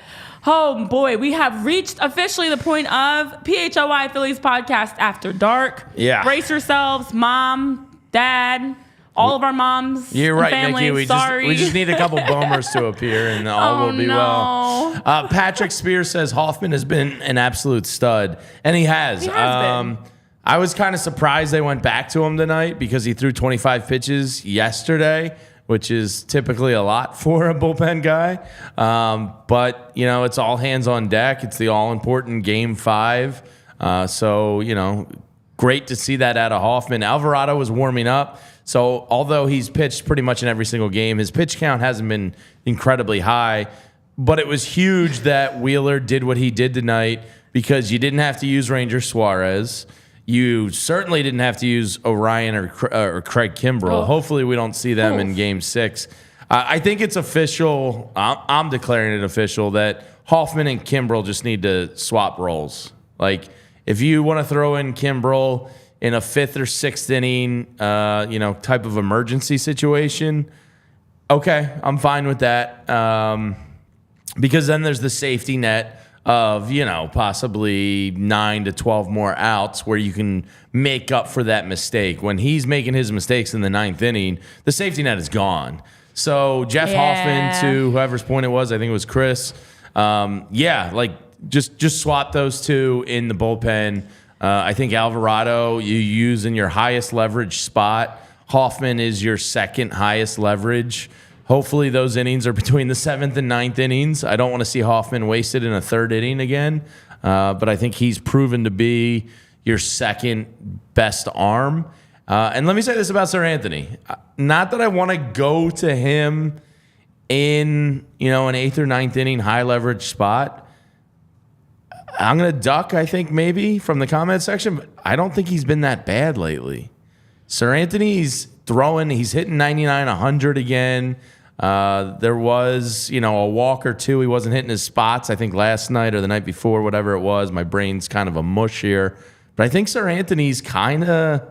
Oh boy, we have reached officially the point of PHLY Phillies podcast after dark. Yeah. Brace yourselves, mom, dad, all of our moms. You're right, family, Nikki. We just need a couple bombers to appear, and all will be well. Patrick Spears says Hoffman has been an absolute stud, and he has. He has been. I was kind of surprised they went back to him tonight because he threw 25 pitches yesterday, which is typically a lot for a bullpen guy. But it's all hands on deck. It's the all-important Game 5. So great to see that out of Hoffman. Alvarado was warming up. So although he's pitched pretty much in every single game, his pitch count hasn't been incredibly high. But it was huge that Wheeler did what he did tonight because you didn't have to use Ranger Suarez. You certainly didn't have to use Orion or Craig Kimbrel. Hopefully we don't see them in Game 6. I think it's official. I'm declaring it official that Hoffman and Kimbrel just need to swap roles. Like, if you want to throw in Kimbrel in a 5th or 6th inning, type of emergency situation, okay, I'm fine with that. Because then there's the safety net of, possibly 9 to 12 more outs where you can make up for that mistake. When he's making his mistakes in the 9th inning, the safety net is gone. So Jeff Hoffman, to whoever's point it was, I think it was Chris, just swap those two in the bullpen. I think Alvarado you use in your highest leverage spot. Hoffman is your second highest leverage. Hopefully those innings are between the 7th and 9th innings. I don't want to see Hoffman wasted in a 3rd inning again, but I think he's proven to be your second best arm. And let me say this about Sir Anthony. Not that I want to go to him in an 8th or 9th inning high leverage spot. I'm going to duck, I think, maybe from the comment section, but I don't think he's been that bad lately. Sir Anthony's throwing, he's hitting 99, 100 again. There was, a walk or two. He wasn't hitting his spots, I think, last night or the night before, whatever it was. My brain's kind of a mush here. But I think Sir Anthony's kind of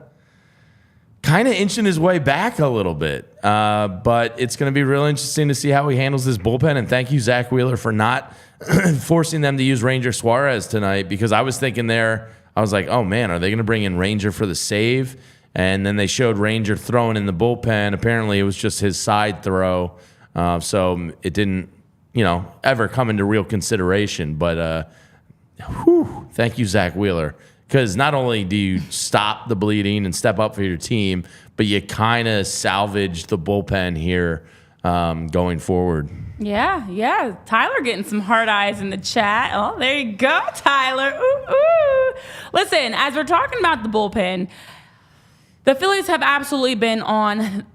inching his way back a little bit. But it's going to be real interesting to see how he handles this bullpen. And thank you, Zack Wheeler, for not forcing them to use Ranger Suarez tonight, because I was thinking I was like, oh, man, are they going to bring in Ranger for the save? And then they showed Ranger throwing in the bullpen. Apparently, it was just his side throw. So it didn't, ever come into real consideration. But thank you, Zack Wheeler. Because not only do you stop the bleeding and step up for your team, but you kind of salvage the bullpen here going forward. Yeah. Tyler getting some hard eyes in the chat. Oh, there you go, Tyler. Ooh. Listen, as we're talking about the bullpen, the Phillies have absolutely been on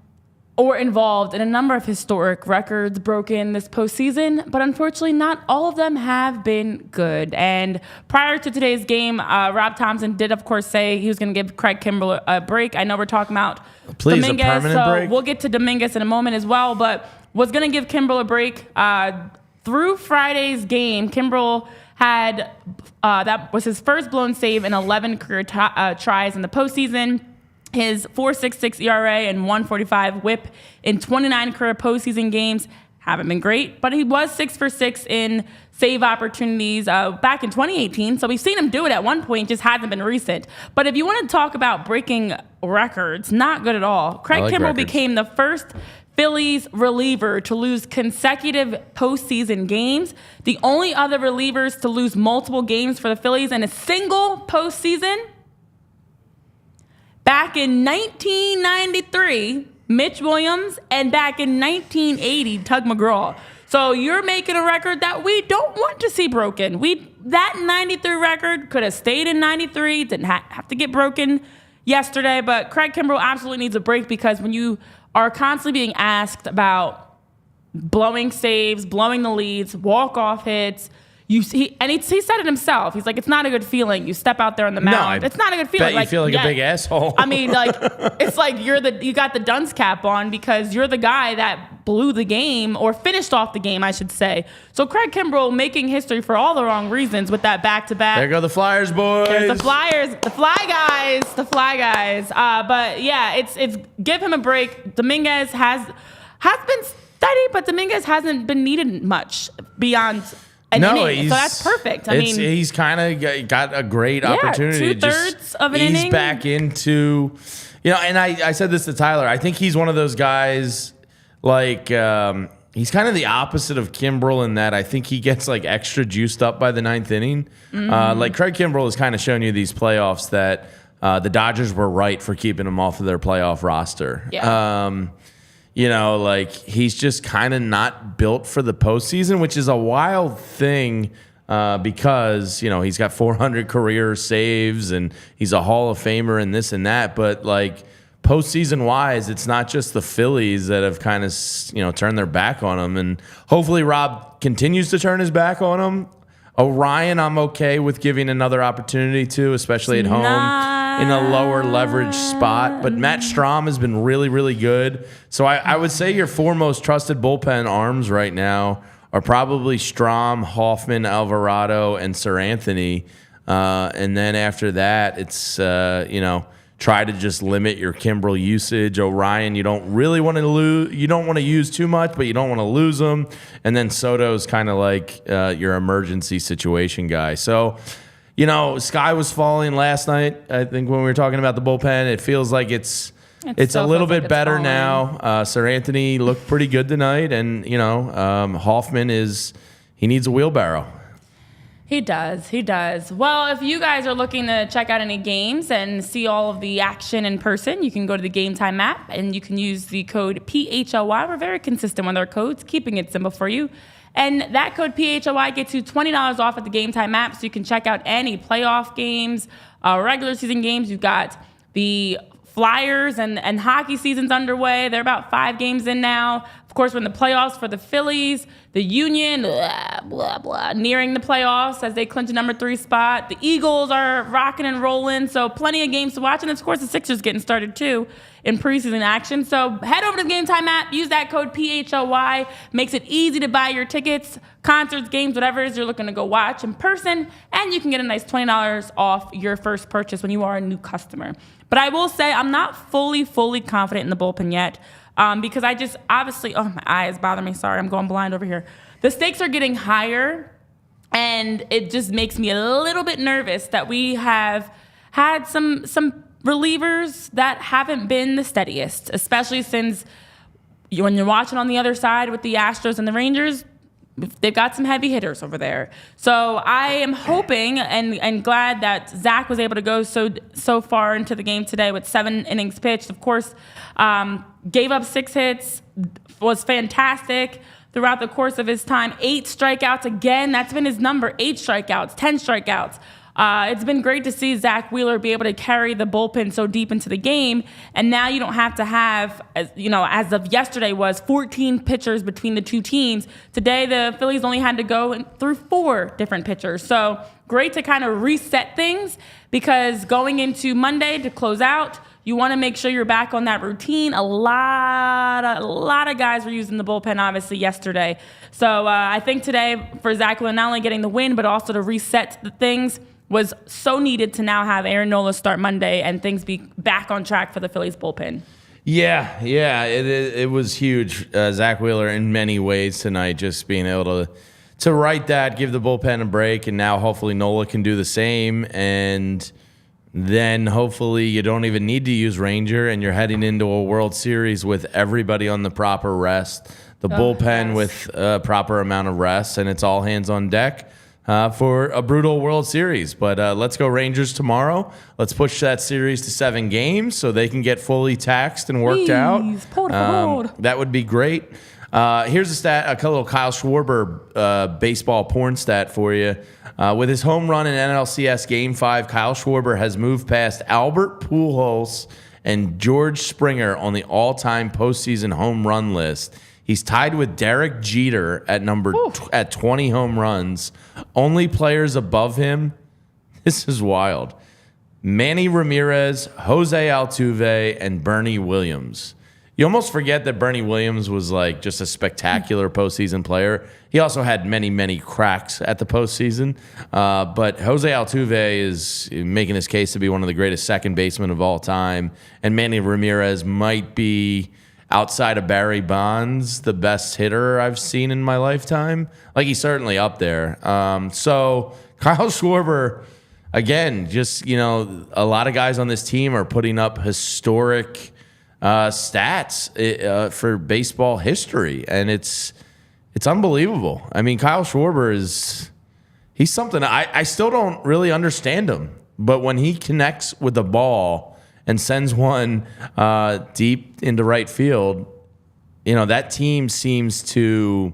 or involved in a number of historic records broken this postseason, but unfortunately not all of them have been good. And prior to today's game, Rob Thompson did, of course, say he was going to give Craig Kimbrel a break. I know we're talking about Dominguez, a permanent break? We'll get to Dominguez in a moment as well, but was going to give Kimbrel a break. Through Friday's game, Kimbrel had, that was his first blown save in 11 career tries in the postseason. His 4.66 ERA and 1.45 WHIP in 29 career postseason games haven't been great, but he was 6 for 6 in save opportunities back in 2018. So we've seen him do it at one point, just hasn't been recent. But if you want to talk about breaking records, not good at all. Craig Kimbrel became the first Phillies reliever to lose consecutive postseason games. The only other relievers to lose multiple games for the Phillies in a single postseason, back in 1993, Mitch Williams, and back in 1980, Tug McGraw. So you're making a record that we don't want to see broken. That 93 record could have stayed in 93, didn't have to get broken yesterday, but Craig Kimbrel absolutely needs a break, because when you are constantly being asked about blowing saves, blowing the leads, walk-off hits, he said it himself. He's like, it's not a good feeling. You step out there on the mound. It's not a good feeling. Bet you feel like a big asshole. I mean, it's like you got the dunce cap on because you're the guy that blew the game, or finished off the game, I should say. So Craig Kimbrel making history for all the wrong reasons with that back-to-back. There go the Flyers, boys. There's the Flyers, the Fly guys. But yeah, it's give him a break. Dominguez has been steady, but Dominguez hasn't been needed much beyond an inning. So that's perfect. I mean, he's kind of got a great opportunity. 2/3 of an inning. He's back into, and I said this to Tyler. I think he's one of those guys, like, he's kind of the opposite of Kimbrel in that I think he gets like extra juiced up by the ninth inning. Like Craig Kimbrel has kind of shown you these playoffs that the Dodgers were right for keeping him off of their playoff roster. Yeah. Like he's just kind of not built for the postseason, which is a wild thing because, he's got 400 career saves and he's a Hall of Famer and this and that. But like postseason wise, it's not just the Phillies that have kind of, turned their back on him. And hopefully Rob continues to turn his back on him. Orion, I'm okay with giving another opportunity to, especially at home in a lower leverage spot. But Matt Strahm has been really, really good. So I would say your four most trusted bullpen arms right now are probably Strahm, Hoffman, Alvarado, and Sir Anthony. And then after that, it's, try to just limit your Kimbrel usage. Orion, you don't really want to lose. You don't want to use too much, but you don't want to lose them. And then Soto's kind of like your emergency situation guy. So, sky was falling last night. I think when we were talking about the bullpen, it feels like it's a little bit better now. Sir Anthony looked pretty good tonight, and Hoffman he needs a wheelbarrow. He does. Well, if you guys are looking to check out any games and see all of the action in person, you can go to the GameTime app and you can use the code PHLY. We're very consistent with our codes, keeping it simple for you. And that code PHLY gets you $20 off at the GameTime app, so you can check out any playoff games, regular season games. You've got the Flyers and hockey season's underway. They're about 5 games in now. Of course, we're in the playoffs for the Phillies, the Union, blah, blah, blah, nearing the playoffs as they clinch a number 3 spot. The Eagles are rocking and rolling, so plenty of games to watch. And, of course, the Sixers getting started, too, in preseason action. So head over to the GameTime app. Use that code PHLY. Makes it easy to buy your tickets, concerts, games, whatever it is you're looking to go watch in person. And you can get a nice $20 off your first purchase when you are a new customer. But I will say I'm not fully confident in the bullpen yet. Because I just obviously, my eyes bother me. Sorry, I'm going blind over here. The stakes are getting higher, and it just makes me a little bit nervous that we have had some relievers that haven't been the steadiest, especially since when you're watching on the other side with the Astros and the Rangers, they've got some heavy hitters over there. So I am hoping and glad that Zack was able to go so far into the game today with 7 innings pitched. Of course, gave up 6 hits, was fantastic throughout the course of his time. 8 strikeouts again. That's been his number. 8 strikeouts, 10 strikeouts. It's been great to see Zack Wheeler be able to carry the bullpen so deep into the game. And now you don't have to have, as of yesterday was 14 pitchers between the two teams. Today, the Phillies only had to go through 4 different pitchers. So great to kind of reset things, because going into Monday to close out, you want to make sure you're back on that routine. A lot of guys were using the bullpen, obviously, yesterday. So I think today for Zack Wheeler, not only getting the win, but also to reset the things was so needed to now have Aaron Nola start Monday and things be back on track for the Phillies bullpen. Yeah, it was huge. Zack Wheeler in many ways tonight, just being able to write that, give the bullpen a break, and now hopefully Nola can do the same, and then hopefully you don't even need to use Ranger, and you're heading into a World Series with everybody on the proper rest, the bullpen with a proper amount of rest, and it's all hands on deck for a brutal World Series. But let's go Rangers tomorrow. Let's push that series to 7 games so they can get fully taxed and worked out. That would be great. Here's a stat, a little Kyle Schwarber baseball porn stat for you. With his home run in NLCS Game 5, Kyle Schwarber has moved past Albert Pujols and George Springer on the all-time postseason home run list. He's tied with Derek Jeter at 20 home runs. Only players above him, this is wild, Manny Ramirez, Jose Altuve, and Bernie Williams. You almost forget that Bernie Williams was like just a spectacular postseason player. He also had many cracks at the postseason. But Jose Altuve is making his case to be one of the greatest second basemen of all time. And Manny Ramirez might be, outside of Barry Bonds, the best hitter I've seen in my lifetime. Like, he's certainly up there. So Kyle Schwarber, again, just, a lot of guys on this team are putting up historic stats for baseball history, and it's unbelievable. I mean, Kyle Schwarber he's something. I still don't really understand him, but when he connects with the ball and sends one deep into right field, that team seems to,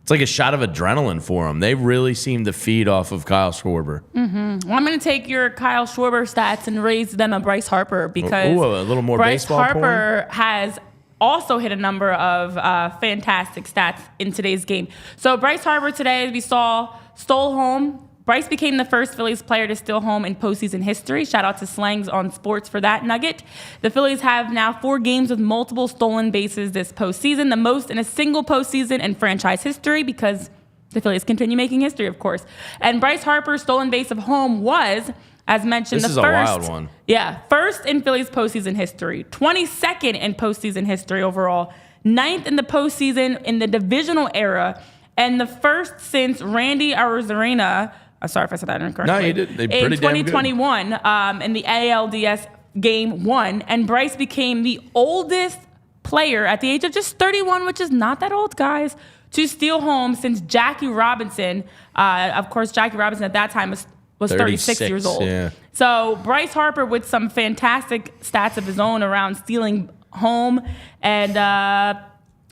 it's like a shot of adrenaline for them. They really seem to feed off of Kyle Schwarber. Mm-hmm. Well, I'm going to take your Kyle Schwarber stats and raise them a Bryce Harper, because a little more Bryce baseball Harper porn? has also hit a number of fantastic stats in today's game. So Bryce Harper today, as we saw, stole home. Bryce became the first Phillies player to steal home in postseason history. Shout out to Slangs on Sports for that nugget. The Phillies have now 4 games with multiple stolen bases this postseason, the most in a single postseason in franchise history, because the Phillies continue making history, of course. And Bryce Harper's stolen base of home was, as mentioned, this is a wild one. Yeah, first in Phillies postseason history, 22nd in postseason history overall, 9th in the postseason in the divisional era, and the first since Randy Arozarena. Sorry if I said that incorrectly. No, you did. They pretty in damn good. 2021, in the ALDS Game 1, and Bryce became the oldest player at the age of just 31, which is not that old, guys, to steal home since Jackie Robinson. Of course, Jackie Robinson at that time was 36 years old. Yeah. So Bryce Harper with some fantastic stats of his own around stealing home, and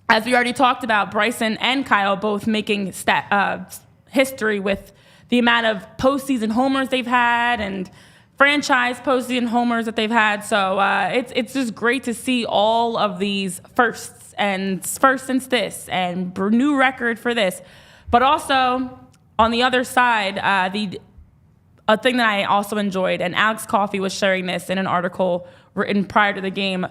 as we already talked about, Bryson and Kyle both making history with the amount of postseason homers they've had, and franchise postseason homers that they've had. So it's just great to see all of these firsts and first since this and new record for this. But also on the other side, a thing that I also enjoyed, and Alex Coffey was sharing this in an article written prior to the game.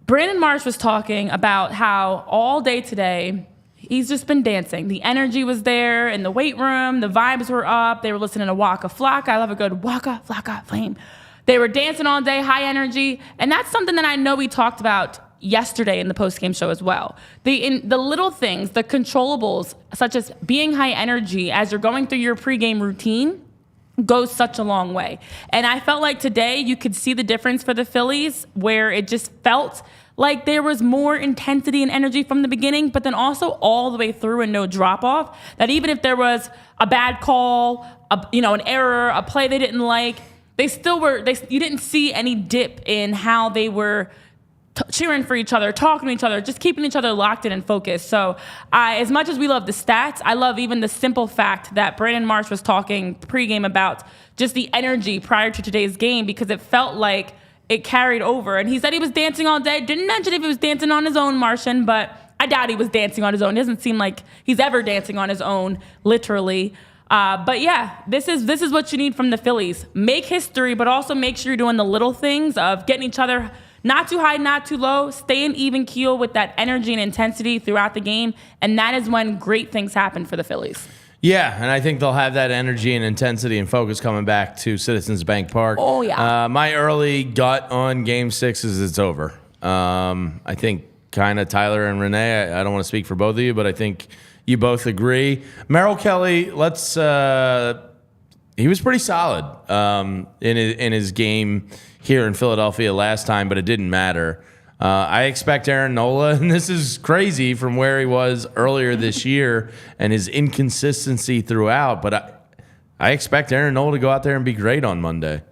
Brandon Marsh was talking about how all day today he's just been dancing. The energy was there in the weight room. The vibes were up. They were listening to Waka Flocka. I love a good Waka Flocka Flame. They were dancing all day, high energy. And that's something that I know we talked about yesterday in the postgame show as well. The little things, the controllables, such as being high energy as you're going through your pregame routine, goes such a long way. And I felt like today you could see the difference for the Phillies, where it just felt like there was more intensity and energy from the beginning, but then also all the way through and no drop off. That even if there was a bad call, an error, a play they didn't like, they still were. You didn't see any dip in how they were cheering for each other, talking to each other, just keeping each other locked in and focused. So as much as we love the stats, I love even the simple fact that Brandon Marsh was talking pregame about just the energy prior to today's game, because it felt like it carried over. And he said he was dancing all day. Didn't mention if he was dancing on his own, Martian, but I doubt he was dancing on his own. It doesn't seem like he's ever dancing on his own, literally. But yeah, this is what you need from the Phillies. Make history, but also make sure you're doing the little things of getting each other not too high, not too low, stay in even keel with that energy and intensity throughout the game. And that is when great things happen for the Phillies. Yeah, and I think they'll have that energy and intensity and focus coming back to Citizens Bank Park. Oh, yeah. My early gut on Game 6 is it's over. I think kind of Tyler and Renee, I don't want to speak for both of you, but I think you both agree. Merrill Kelly, he was pretty solid in his game here in Philadelphia last time, but it didn't matter. I expect Aaron Nola, and this is crazy from where he was earlier this year and his inconsistency throughout, but I expect Aaron Nola to go out there and be great on Monday.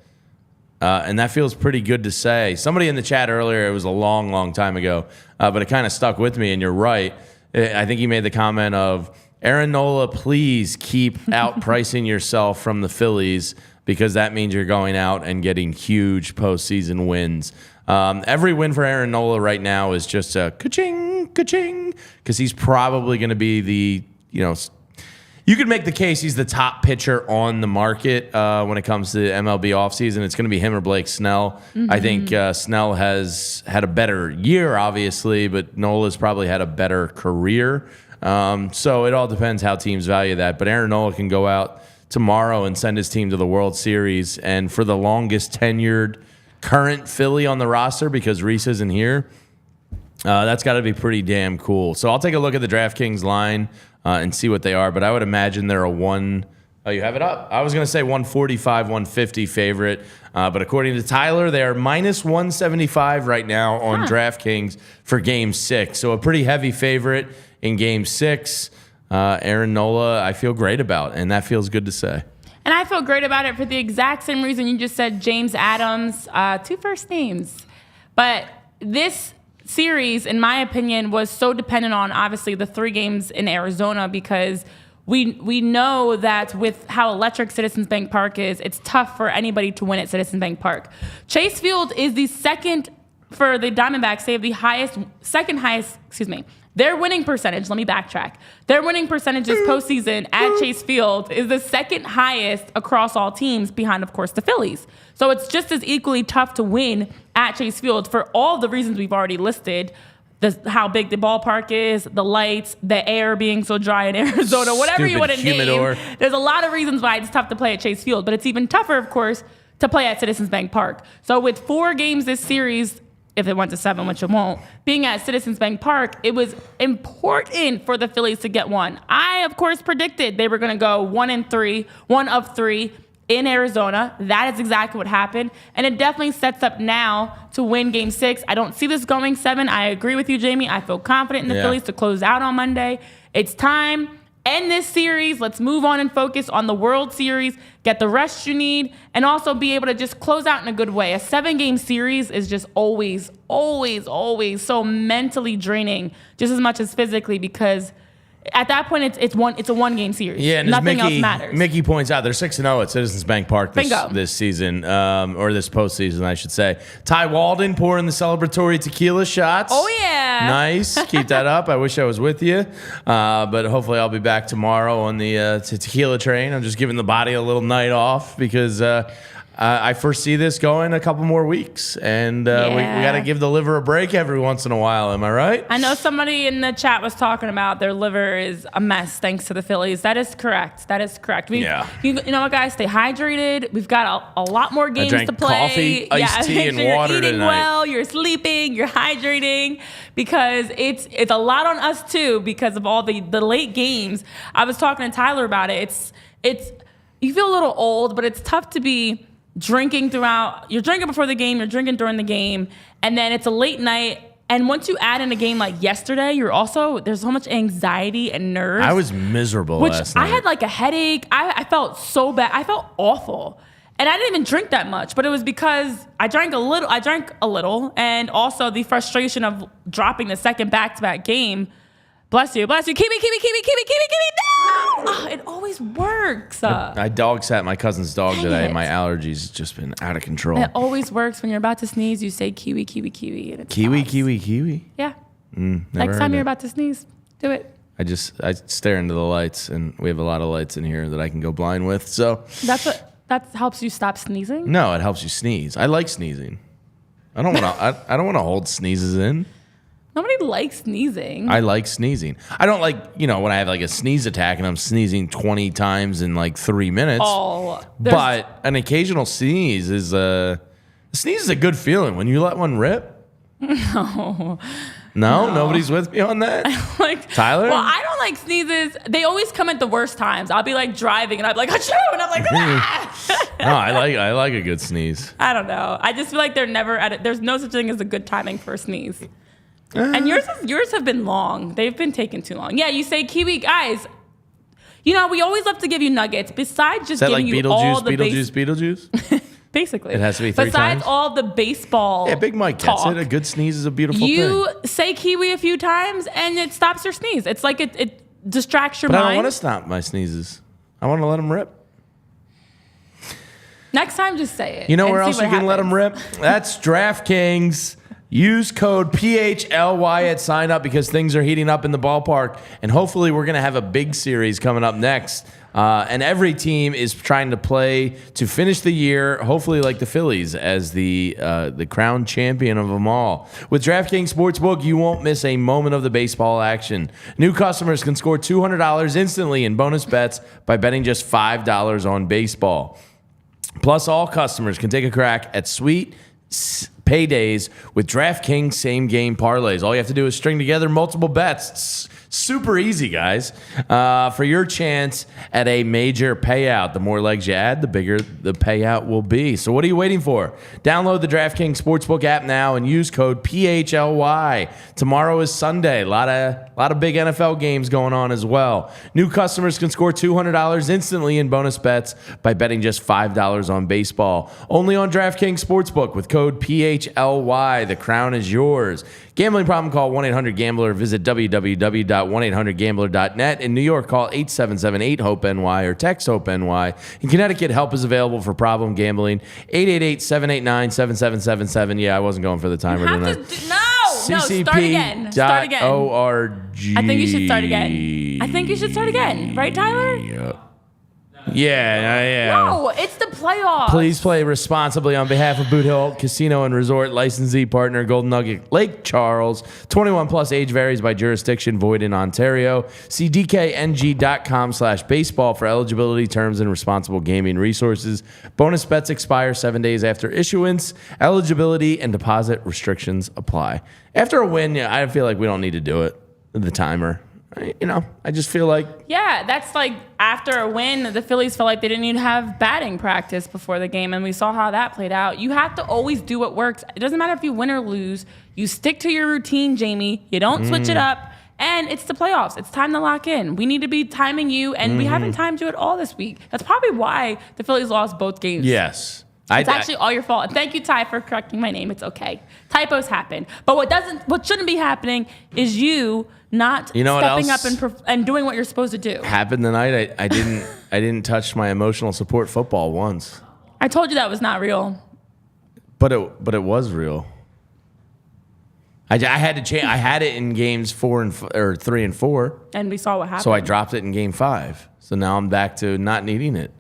And that feels pretty good to say. Somebody in the chat earlier, it was a long, long time ago, but it kind of stuck with me, and you're right. I think he made the comment of, Aaron Nola, please keep outpricing yourself from the Phillies, because that means you're going out and getting huge postseason wins. Every win for Aaron Nola right now is just a ka-ching, ka-ching, because he's probably going to be you could make the case he's the top pitcher on the market when it comes to MLB offseason. It's going to be him or Blake Snell. Mm-hmm. I think Snell has had a better year, obviously, but Nola's probably had a better career. So it all depends how teams value that. But Aaron Nola can go out tomorrow and send his team to the World Series. And for the longest tenured current Philly on the roster, because Reese isn't here, that's got to be pretty damn cool. So I'll take a look at the DraftKings line and see what they are. But I would imagine they're Oh, you have it up? I was going to say 145, 150 favorite. But according to Tyler, they are minus 175 right now on DraftKings for Game 6. So a pretty heavy favorite in Game 6. Aaron Nola, I feel great about, and that feels good to say. And I feel great about it for the exact same reason you just said. James Adams, 2 first names. But this series, in my opinion, was so dependent on, obviously, the 3 games in Arizona, because we know that with how electric Citizens Bank Park is, it's tough for anybody to win at Citizens Bank Park. Chase Field is the second, for the Diamondbacks, they have the second highest, their winning percentage, let me backtrack. Their winning percentage this postseason at Chase Field is the second highest across all teams, behind, of course, the Phillies. So it's just as equally tough to win at Chase Field for all the reasons we've already listed. How big the ballpark is, the lights, the air being so dry in Arizona, whatever you want to name. There's a lot of reasons why it's tough to play at Chase Field, but it's even tougher, of course, to play at Citizens Bank Park. So with 4 games this series, if it went to 7, which it won't, being at Citizens Bank Park, it was important for the Phillies to get one. I, of course, predicted they were going to go 1 of 3 in Arizona. That is exactly what happened. And it definitely sets up now to win Game 6. I don't see this going 7. I agree with you, Jamie. I feel confident in the Phillies to close out on Monday. It's time. End this series. Let's move on and focus on the World Series. Get the rest you need, and also be able to just close out in a good way. A 7-game series is just always so mentally draining, just as much as physically, because at that point, it's a one-game series. Yeah, and nothing Mickey, else matters. Mickey points out they're 6-0 at Citizens Bank Park this season, or this postseason, I should say. Ty Walden pouring the celebratory tequila shots. Oh yeah, nice. Keep that up. I wish I was with you, but hopefully I'll be back tomorrow on the tequila train. I'm just giving the body a little night off because I foresee this going a couple more weeks, and we got to give the liver a break every once in a while. Am I right? I know somebody in the chat was talking about their liver is a mess thanks to the Phillies. That is correct. You know what, guys? Stay hydrated. We've got a lot more games to play. Coffee, iced tea, and water you're eating tonight. well, you're sleeping, you're hydrating, because it's a lot on us too because of all the late games. I was talking to Tyler about it. It's you feel a little old, but it's tough to be drinking throughout. You're drinking before the game, you're drinking during the game, and then it's a late night. And once you add in a game like yesterday, there's so much anxiety and nerves. I was miserable last night. I had like a headache. I felt so bad. I felt awful. And I didn't even drink that much, but it was because I drank a little, and also the frustration of dropping the second back-to-back game. Bless you. Kiwi, no! Oh, it always works. I dog sat my cousin's dog today. My allergies just been out of control. It always works when you're about to sneeze. You say kiwi, and it stops. Kiwi. Yeah. Next time you're about to sneeze, do it. I stare into the lights, and we have a lot of lights in here that I can go blind with. So that helps you stop sneezing. No, it helps you sneeze. I like sneezing. I don't want to. I don't want to hold sneezes in. Nobody likes sneezing. I like sneezing. I don't like, when I have like a sneeze attack and I'm sneezing 20 times in like 3 minutes. But an occasional sneeze is a good feeling when you let one rip. No, nobody's with me on that. Tyler? Well, I don't like sneezes. They always come at the worst times. I'll be like driving and I'll be like, achoo! And I'm like, ah! No, I like a good sneeze. I don't know. I just feel like they're never at it. There's no such thing as a good timing for a sneeze. And yours have been long. They've been taking too long. Yeah, you say kiwi, guys. We always love to give you nuggets. Besides just giving you all the Beetlejuice? Basically, it has to be 3 Besides times? all the baseball. Yeah, Big Mike gets it. A good sneeze is a beautiful thing. You say kiwi a few times and it stops your sneeze. It's like it distracts your mind. But I don't want to stop my sneezes. I want to let them rip. Next time, just say it. You know where else you can let them rip? That's DraftKings. Use code PHLY at sign up because things are heating up in the ballpark. And hopefully we're going to have a big series coming up next. And every team is trying to play to finish the year, hopefully like the Phillies, as the crown champion of them all. With DraftKings Sportsbook, you won't miss a moment of the baseball action. New customers can score $200 instantly in bonus bets by betting just $5 on baseball. Plus, all customers can take a crack at sweet paydays with DraftKings same-game parlays. All you have to do is string together multiple bets. It's super easy, guys, for your chance at a major payout. The more legs you add, the bigger the payout will be. So what are you waiting for? Download the DraftKings Sportsbook app now and use code PHLY. Tomorrow is Sunday. A lot of big NFL games going on as well. New customers can score $200 instantly in bonus bets by betting just $5 on baseball. Only on DraftKings Sportsbook with code PHLY. The crown is yours. Gambling problem, call 1-800-GAMBLER. Visit www.1800gambler.net. In New York, call 877-8-HOPE-NY or text HOPE-NY. In Connecticut, help is available for problem gambling. 888-789-7777. Yeah, I wasn't going for the timer, didn't I? No, start again. CCP.org. I think you should start again. Right, Tyler? Yeah. No, it's the playoffs. Please play responsibly on behalf of Boot Hill Casino and Resort. Licensee partner Golden Nugget Lake Charles. 21 plus, age varies by jurisdiction, void in Ontario. See dkng.com/baseball for eligibility, terms, and responsible gaming resources. Bonus bets expire 7 days after issuance. Eligibility and deposit restrictions apply. After a win, I feel like we don't need to do it. The timer. I just feel like... Yeah, that's like after a win, the Phillies felt like they didn't even have batting practice before the game, and we saw how that played out. You have to always do what works. It doesn't matter if you win or lose. You stick to your routine, Jamie. You don't switch it up, and it's the playoffs. It's time to lock in. We need to be timing you, and we haven't timed you at all this week. That's probably why the Phillies lost both games. Yes. It's actually all your fault. And thank you, Ty, for correcting my name. It's okay. Typos happen. But what shouldn't be happening is you not You know what stepping else? up and doing what you're supposed to do. Happened tonight. I didn't touch my emotional support football once. I told you that was not real. But it was real. I had to change. I had it in games 3 and 4. And we saw what happened. So I dropped it in game 5. So now I'm back to not needing it.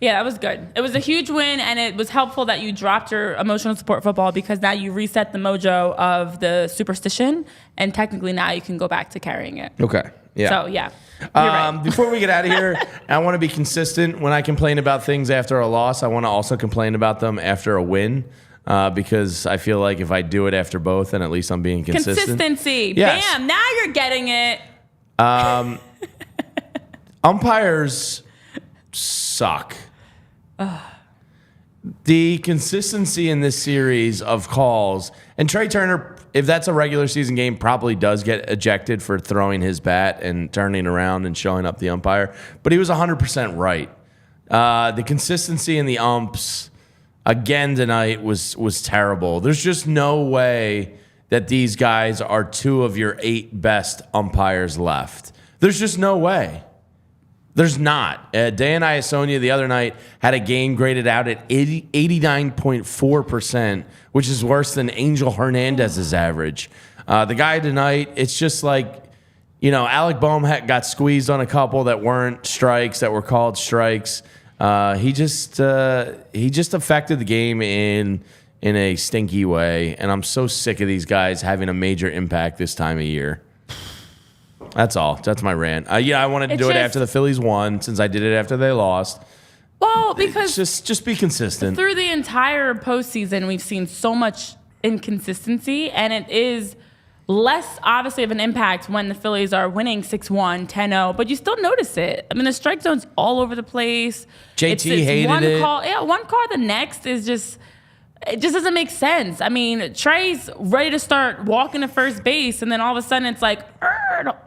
Yeah, that was good. It was a huge win, and it was helpful that you dropped your emotional support football because now you reset the mojo of the superstition, and technically now you can go back to carrying it. Okay. Yeah. So, yeah. You're right. Before we get out of here, I want to be consistent. When I complain about things after a loss, I want to also complain about them after a win. Because I feel like if I do it after both, then at least I'm being consistent. Consistency. Yes. Bam. Now you're getting it. Umpires suck. The consistency in this series of calls, and Trey Turner, if that's a regular season game, probably does get ejected for throwing his bat and turning around and showing up the umpire. But he was 100% right. The consistency in the umps again tonight was terrible. There's just no way that these guys are 2 of your 8 best umpires left. There's just no way. There's not. Dan Iasonia the other night had a game graded out at 89.4%, which is worse than Angel Hernandez's average. The guy tonight, it's just like, Alec Boehm got squeezed on a couple that weren't strikes, that were called strikes. He just affected the game in a stinky way, and I'm so sick of these guys having a major impact this time of year. That's all. That's my rant. I wanted to do it after the Phillies won, since I did it after they lost. Well, because just be consistent. Through the entire postseason, we've seen so much inconsistency, and it is less obviously of an impact when the Phillies are winning 6-1, 10-0, but you still notice it. I mean, the strike zone's all over the place. JT hated one it. Call, yeah, one call, the next is just... It just doesn't make sense. I mean, Trey's ready to start walking to first base, and then all of a sudden it's like,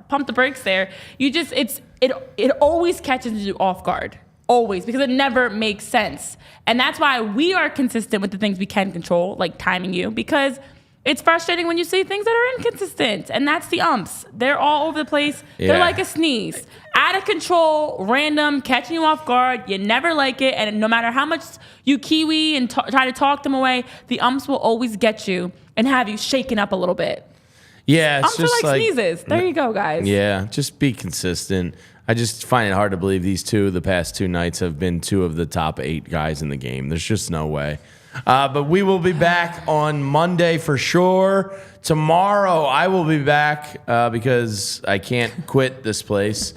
pump the brakes there. It always catches you off guard. Always, because it never makes sense. And that's why we are consistent with the things we can control, like timing you, because it's frustrating when you see things that are inconsistent. And that's the umps. They're all over the place. Yeah. They're like a sneeze. Out of control, random, catching you off guard. You never like it. And no matter how much you kiwi and try to talk them away, the umps will always get you and have you shaken up a little bit. Yeah, it's umps just are like sneezes. There you go, guys. Yeah, just be consistent. I just find it hard to believe the past 2 nights have been 2 of the top 8 guys in the game. There's just no way. But we will be back on Monday for sure. Tomorrow I will be back because I can't quit this place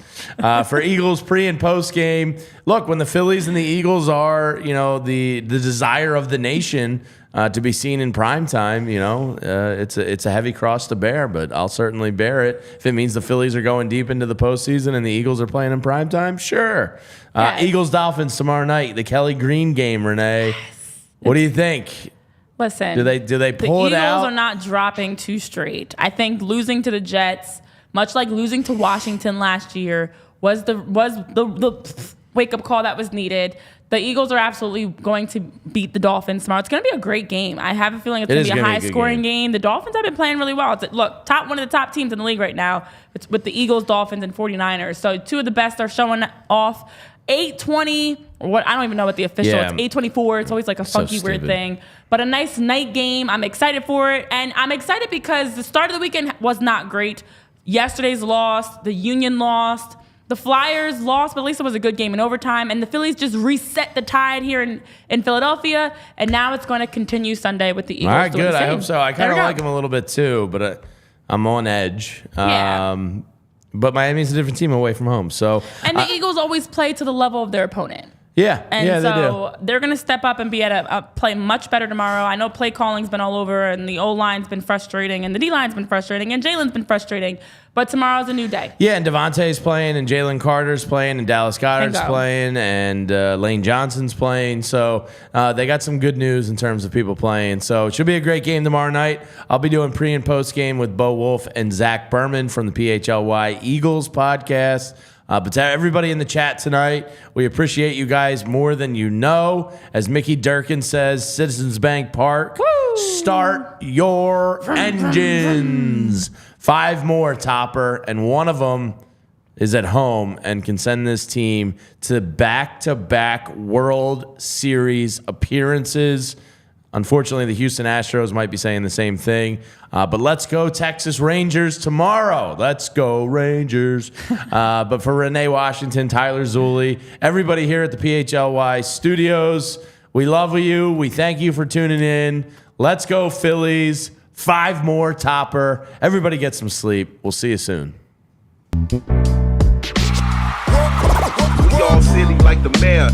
for Eagles pre and post game. Look, when the Phillies and the Eagles are, the desire of the nation to be seen in prime time, it's a heavy cross to bear, but I'll certainly bear it if it means the Phillies are going deep into the postseason and the Eagles are playing in prime time. Sure. Yes. Eagles Dolphins tomorrow night, the Kelly Green game. Renee. Yes. What do you think? Listen, do they pull it out? The Eagles are not dropping 2 straight. I think losing to the Jets, much like losing to Washington last year, was the wake up call that was needed. The Eagles are absolutely going to beat the Dolphins tomorrow. It's going to be a great game. I have a feeling it's going to be a high scoring game. The Dolphins have been playing really well. Look, one of the top teams in the league right now. It's with the Eagles, Dolphins, and 49ers. So 2 of the best are showing off. 8:20, or what? I don't even know what the official. Yeah. It's 8:24. It's always like a funky, weird thing. But a nice night game. I'm excited for it, and I'm excited because the start of the weekend was not great. Yesterday's lost. The Union lost. The Flyers lost, but at least it was a good game in overtime. And the Phillies just reset the tide here in Philadelphia, and now it's going to continue Sunday with the Eagles. All right, good. I hope so. I kind of like them a little bit too, but I'm on edge. Yeah. But Miami's a different team away from home. And the Eagles always play to the level of their opponent. Yeah, and they so they're going to step up and be play much better tomorrow. I know play calling's been all over, and the O-line's been frustrating, and the D-line's been frustrating, and Jalen's been frustrating. But tomorrow's a new day. Yeah, and Devontae's playing, and Jalen Carter's playing, and Dallas Goedert's playing, and Lane Johnson's playing. So they got some good news in terms of people playing. So it should be a great game tomorrow night. I'll be doing pre and post game with Bo Wolf and Zach Berman from the PHLY Eagles podcast. But to everybody in the chat tonight, we appreciate you guys more than you know. As Mickey Durkin says, Citizens Bank Park, start your engines. 5 more, Topper, and one of them is at home and can send this team to back-to-back World Series appearances. Unfortunately, the Houston Astros might be saying the same thing. But let's go Texas Rangers tomorrow. Let's go Rangers. But for Renee Washington, Tyler Zulli, everybody here at the PHLY studios, we love you. We thank you for tuning in. Let's go Phillies. 5 more, Topper. Everybody get some sleep. We'll see you soon. We all silly like the mayor.